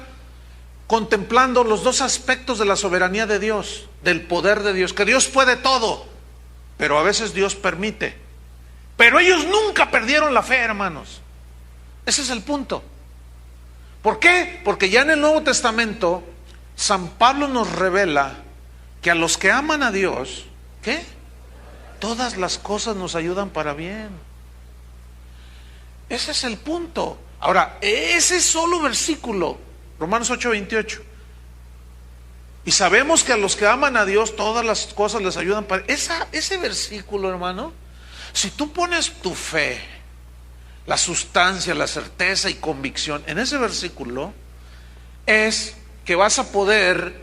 contemplando los dos aspectos de la soberanía de Dios, del poder de Dios, que Dios puede todo, pero a veces Dios permite. Pero ellos nunca perdieron la fe, hermanos. Ese es el punto. ¿Por qué? Porque ya en el Nuevo Testamento San Pablo nos revela que a los que aman a Dios, ¿qué? Todas las cosas nos ayudan para bien. Ese es el punto. Ahora, ese solo versículo, Romanos 8:28. Y sabemos que a los que aman a Dios todas las cosas les ayudan para... Ese versículo, hermano, si tú pones tu fe, la sustancia, la certeza y convicción en ese versículo, es que vas a poder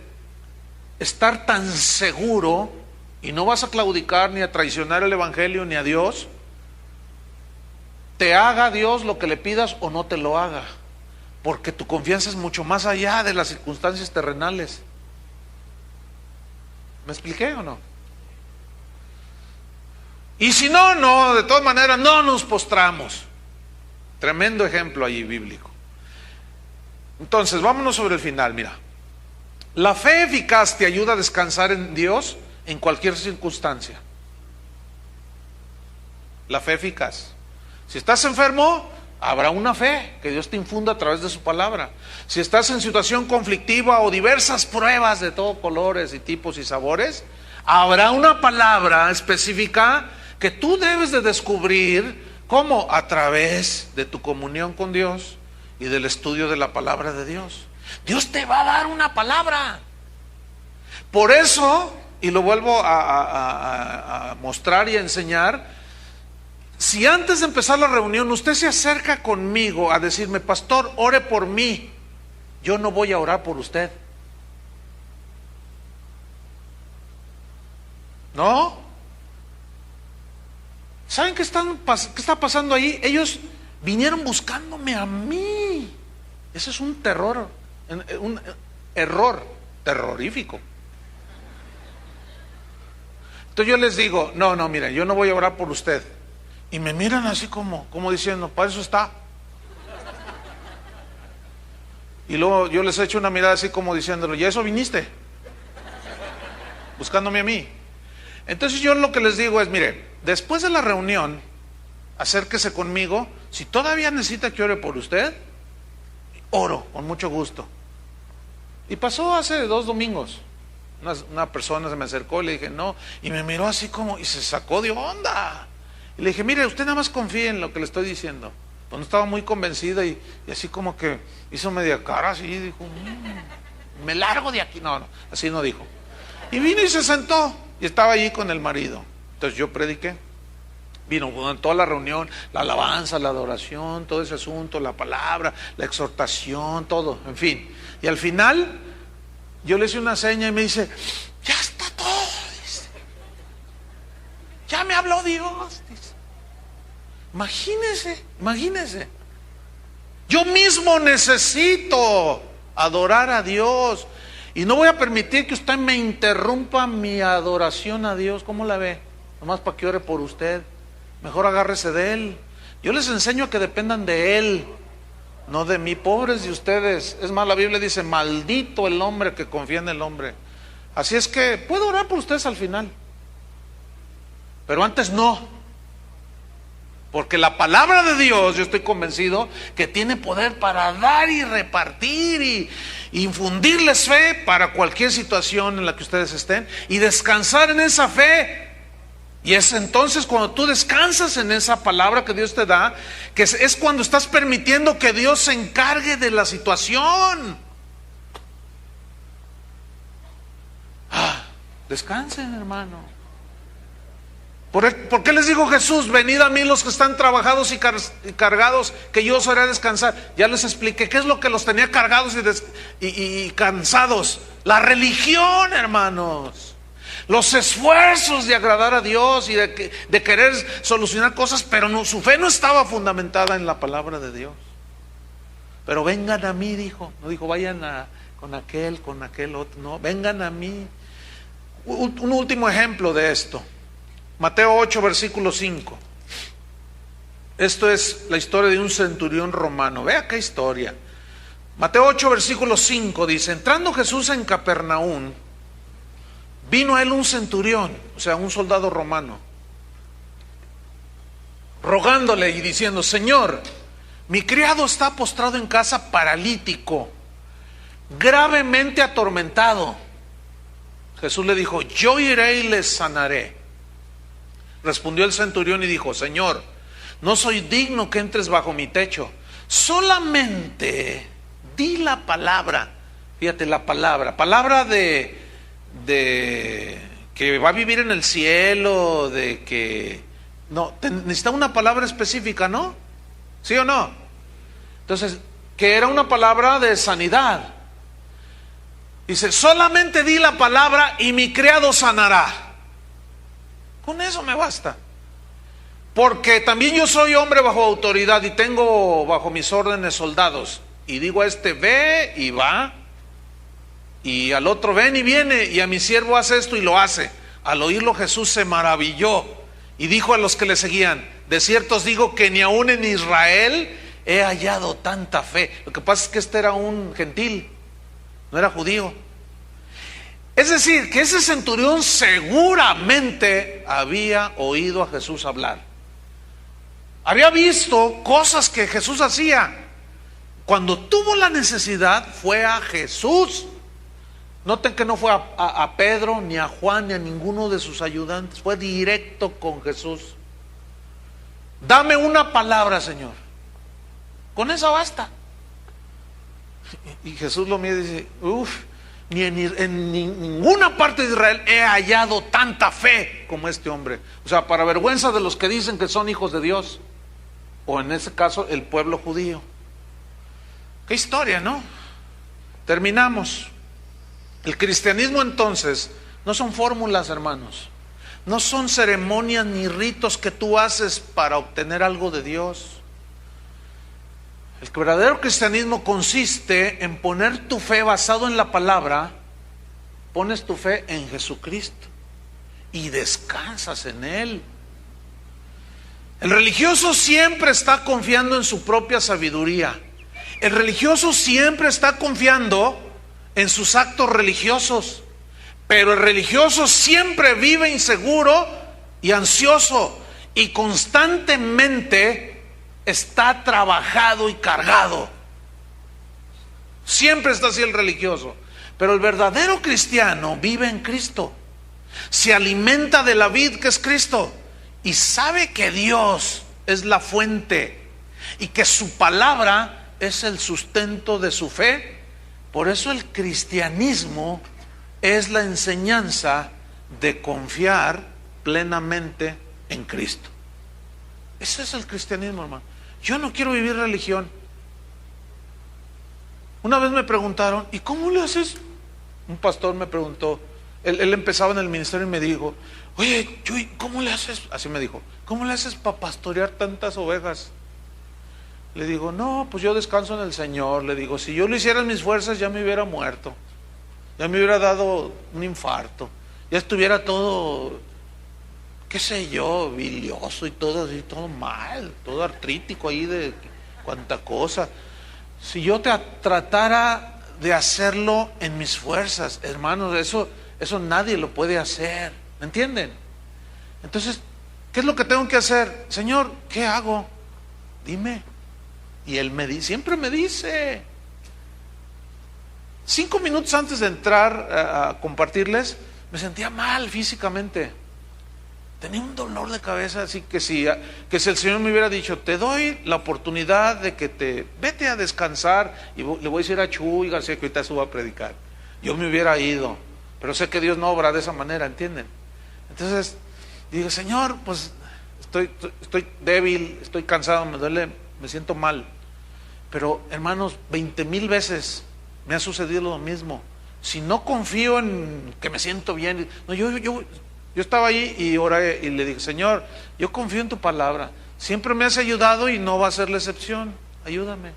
estar tan seguro y no vas a claudicar ni a traicionar el evangelio ni a Dios. Te haga Dios lo que le pidas o no te lo haga, porque tu confianza es mucho más allá de las circunstancias terrenales. ¿Me expliqué o no? Y si no, de todas maneras no nos postramos. Tremendo ejemplo allí bíblico. Entonces, vámonos sobre el final. Mira, la fe eficaz te ayuda a descansar en Dios en cualquier circunstancia. La fe eficaz. Si estás enfermo, habrá una fe que Dios te infunda a través de su palabra. Si estás en situación conflictiva o diversas pruebas de todos colores y tipos y sabores, habrá una palabra específica que tú debes de descubrir. ¿Cómo? A través de tu comunión con Dios y del estudio de la palabra de Dios. Dios te va a dar una palabra. Por eso, y lo vuelvo a mostrar y a enseñar, si antes de empezar la reunión usted se acerca conmigo a decirme: pastor, ore por mí, yo no voy a orar por usted. ¿No? ¿Saben qué está pasando ahí? Ellos vinieron buscándome a mí. Ese es un error terrorífico. Entonces yo les digo, no, miren, yo no voy a orar por usted. Y me miran así como diciendo, para eso está. Y luego yo les echo una mirada así como diciéndolo, ¿y a eso viniste? Buscándome a mí. Entonces yo lo que les digo es, mire, después de la reunión, acérquese conmigo. Si todavía necesita que ore por usted, oro, con mucho gusto. Y pasó hace 2 domingos. Una persona se me acercó y le dije, no, y me miró así como, y se sacó de onda. Y le dije, mire, usted nada más confíe en lo que le estoy diciendo. Pues no estaba muy convencida y así como que hizo media cara así, y dijo, me largo de aquí. No, así no dijo. Y vino y se sentó, y estaba allí con el marido. Entonces yo prediqué. Vino toda la reunión, la alabanza, la adoración, todo ese asunto, la palabra, la exhortación, todo, en fin. Y al final, yo le hice una seña y me dice, ya está todo, dice. Ya me habló Dios, dice. Imagínese. Yo mismo necesito adorar a Dios. Y no voy a permitir que usted me interrumpa mi adoración a Dios. ¿Cómo la ve? Nomás para que ore por usted. Mejor agárrese de Él. Yo les enseño a que dependan de Él, no de mí. Pobres de ustedes. Es más, la Biblia dice, maldito el hombre que confía en el hombre. Así es que puedo orar por ustedes al final, pero antes no. Porque la palabra de Dios, yo estoy convencido que tiene poder para dar y repartir y infundirles fe para cualquier situación en la que ustedes estén y descansar en esa fe. Y es entonces cuando tú descansas en esa palabra que Dios te da, que es cuando estás permitiendo que Dios se encargue de la situación. Descansen, hermano. ¿Por qué les dijo Jesús, venid a mí los que están trabajados y cargados, que yo os haré descansar? Ya les expliqué qué es lo que los tenía cargados y cansados. La religión, hermanos. Los esfuerzos de agradar a Dios y de querer solucionar cosas, pero no, su fe no estaba fundamentada en la palabra de Dios. Pero vengan a mí, dijo. No dijo vayan con aquel otro. No, vengan a mí. Un último ejemplo de esto. Mateo 8, versículo 5. Esto es la historia de un centurión romano. Vea qué historia. Mateo 8, versículo 5 dice, entrando Jesús en Capernaum, vino a él un centurión, o sea, un soldado romano, rogándole y diciendo, Señor, mi criado está postrado en casa paralítico, gravemente atormentado. Jesús le dijo, yo iré y le sanaré. Respondió el centurión y dijo, Señor, no soy digno que entres bajo mi techo, solamente di la palabra. Fíjate, la palabra de que va a vivir en el cielo, de que no, necesita una palabra específica, ¿no? ¿Sí o no? Entonces, que era una palabra de sanidad. Dice, solamente di la palabra y mi criado sanará. Con eso me basta. Porque también yo soy hombre bajo autoridad y tengo bajo mis órdenes soldados. Y digo a este, ve y va. Y al otro, ven y viene. Y a mi siervo hace esto y lo hace. Al oírlo Jesús se maravilló y dijo a los que le seguían, de cierto os digo que ni aún en Israel he hallado tanta fe. Lo que pasa es que este era un gentil, no era judío. Es decir, que ese centurión seguramente había oído a Jesús hablar. Había visto cosas que Jesús hacía. Cuando tuvo la necesidad fue a Jesús. Noten que no fue a Pedro, ni a Juan, ni a ninguno de sus ayudantes. Fue directo con Jesús. Dame una palabra, Señor. Con esa basta. Y Jesús lo mira y dice, ni en ninguna parte de Israel he hallado tanta fe como este hombre. O sea, para vergüenza de los que dicen que son hijos de Dios, o en ese caso el pueblo judío. Qué historia, ¿no? Terminamos. El cristianismo entonces no son fórmulas, hermanos. No son ceremonias ni ritos que tú haces para obtener algo de Dios. El verdadero cristianismo consiste en poner tu fe basado en la palabra. Pones tu fe en Jesucristo y descansas en Él. El religioso siempre está confiando en su propia sabiduría. El religioso siempre está confiando en sus actos religiosos. Pero el religioso siempre vive inseguro y ansioso y constantemente está trabajado y cargado. Siempre está así el religioso. Pero el verdadero cristiano vive en Cristo. Se alimenta de la vid que es Cristo. Y sabe que Dios es la fuente y que su palabra es el sustento de su fe. Por eso el cristianismo es la enseñanza de confiar plenamente en Cristo. Ese es el cristianismo, hermano. Yo no quiero vivir religión. Una vez me preguntaron, ¿y cómo le haces? Un pastor me preguntó, él empezaba en el ministerio y me dijo, oye, Chuy, ¿cómo le haces? Así me dijo, ¿cómo le haces para pastorear tantas ovejas? Le digo, no, pues yo descanso en el Señor. Le digo, si yo lo hiciera en mis fuerzas ya me hubiera muerto. Ya me hubiera dado un infarto. Ya estuviera todo, qué sé yo, bilioso y todo así, todo mal, todo artrítico ahí de cuanta cosa. Si yo tratara de hacerlo en mis fuerzas, hermanos, eso nadie lo puede hacer. ¿Me entienden? Entonces, ¿qué es lo que tengo que hacer? Señor, ¿qué hago? Dime. Y Él me dice, siempre me dice. 5 minutos antes de entrar a compartirles, me sentía mal físicamente. Tenía un dolor de cabeza, así que si el Señor me hubiera dicho, te doy la oportunidad de que vete a descansar, y le voy a decir a Chuy García que ahorita suba a predicar, yo me hubiera ido, pero sé que Dios no obra de esa manera, ¿entienden? Entonces, digo, Señor, pues estoy débil, estoy cansado, me duele, me siento mal. Pero, hermanos, 20,000 veces me ha sucedido lo mismo. Si no confío en que me siento bien, no, yo estaba ahí y oré y le dije, Señor, yo confío en tu palabra. Siempre me has ayudado y no va a ser la excepción. Ayúdame.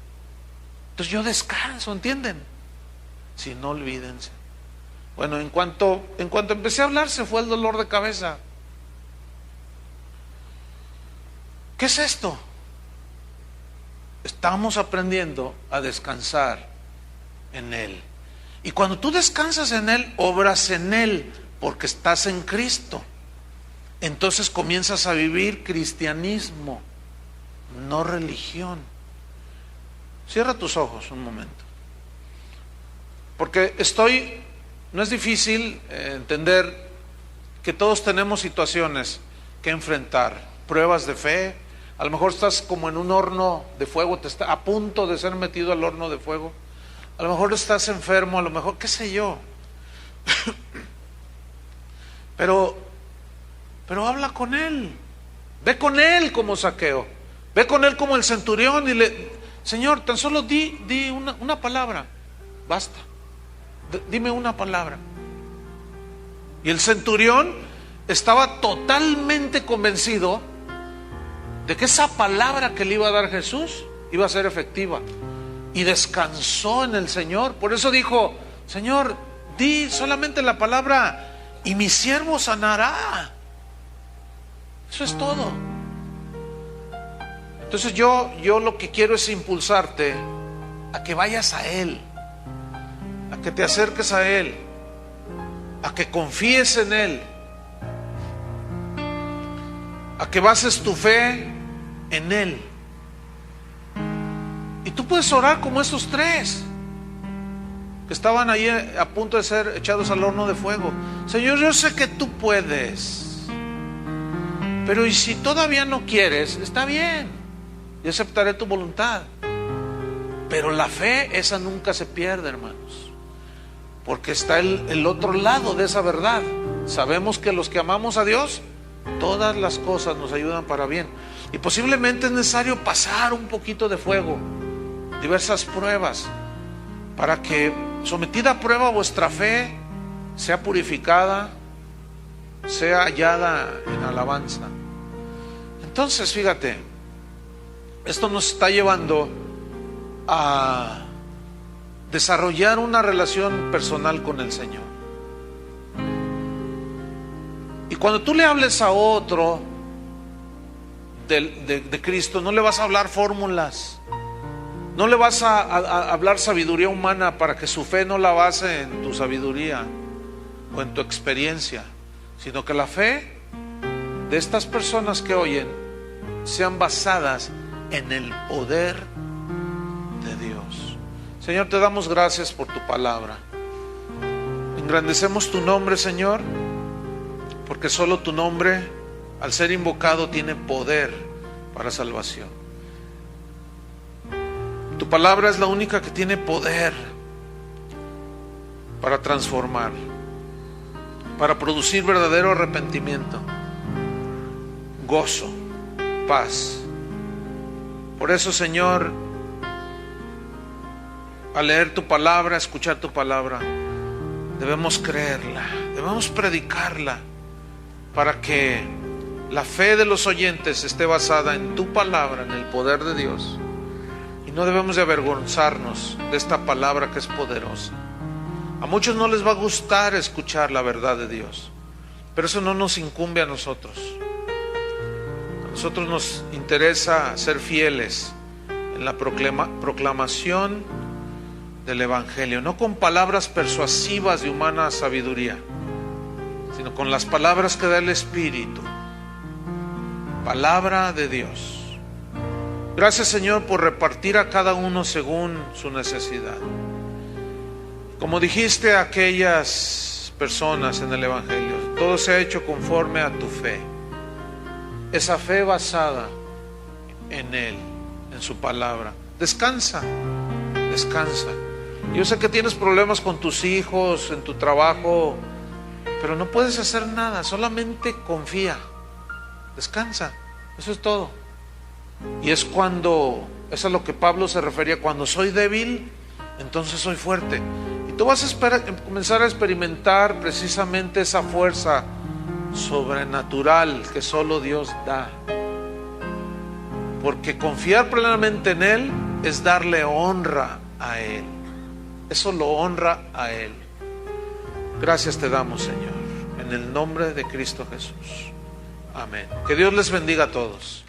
Entonces yo descanso, ¿entienden? Si no, olvídense. Bueno, en cuanto empecé a hablar, se fue el dolor de cabeza. ¿Qué es esto? Estamos aprendiendo a descansar en Él. Y cuando tú descansas en Él, obras en Él, porque estás en Cristo. Entonces comienzas a vivir cristianismo, no religión. Cierra tus ojos un momento. Porque no es difícil entender que todos tenemos situaciones que enfrentar, pruebas de fe. A lo mejor estás como en un horno de fuego, te está a punto de ser metido al horno de fuego. A lo mejor estás enfermo, a lo mejor, qué sé yo. Pero habla con Él. Ve con Él como Zaqueo. Ve con Él como el centurión y Señor, tan solo di una palabra. Basta. Dime una palabra. Y el centurión estaba totalmente convencido de que esa palabra que le iba a dar Jesús iba a ser efectiva. Y descansó en el Señor. Por eso dijo, Señor, di solamente la palabra y mi siervo sanará. Eso es todo. Entonces yo lo que quiero es impulsarte a que vayas a Él, a que te acerques a Él, a que confíes en Él, a que bases tu fe en Él. Y tú puedes orar como esos 3 que estaban ahí a punto de ser echados al horno de fuego. Señor, yo sé que tú puedes, pero y si todavía no quieres, está bien, yo aceptaré tu voluntad. Pero la fe, esa nunca se pierde, hermanos, porque está el otro lado de esa verdad. Sabemos que los que amamos a Dios, todas las cosas nos ayudan para bien. Y posiblemente es necesario pasar un poquito de fuego, diversas pruebas, para que sometida a prueba vuestra fe sea purificada sea hallada en alabanza. Entonces, fíjate, esto nos está llevando a desarrollar una relación personal con el Señor. Y cuando tú le hables a otro de Cristo, no le vas a hablar fórmulas, no le vas a hablar sabiduría humana para que su fe no la base en tu sabiduría o en tu experiencia, sino que la fe de estas personas que oyen sean basadas en el poder de Dios. Señor, te damos gracias por tu palabra. Engrandecemos tu nombre, Señor, porque solo tu nombre, al ser invocado, tiene poder para salvación. Tu palabra es la única que tiene poder para transformar, para producir verdadero arrepentimiento, gozo, paz. Por eso, Señor, al leer tu palabra, escuchar tu palabra, debemos creerla, debemos predicarla, para que la fe de los oyentes esté basada en tu palabra, en el poder de Dios. Y no debemos de avergonzarnos de esta palabra que es poderosa. A muchos no les va a gustar escuchar la verdad de Dios, pero eso no nos incumbe a nosotros. A nosotros nos interesa ser fieles en la proclamación del Evangelio, no con palabras persuasivas de humana sabiduría, sino con las palabras que da el Espíritu, palabra de Dios. Gracias, Señor, por repartir a cada uno según su necesidad. Como dijiste a aquellas personas en el Evangelio, todo se ha hecho conforme a tu fe. Esa fe basada en Él, en su palabra. Descansa, descansa. Yo sé que tienes problemas con tus hijos, en tu trabajo, pero no puedes hacer nada, solamente confía, descansa, eso es todo. Y es cuando, eso es a lo que Pablo se refería: cuando soy débil, entonces soy fuerte. Y tú vas a comenzar a experimentar precisamente esa fuerza sobrenatural que solo Dios da. Porque confiar plenamente en Él es darle honra a Él. Eso lo honra a Él. Gracias te damos, Señor, en el nombre de Cristo Jesús. Amén. Que Dios les bendiga a todos.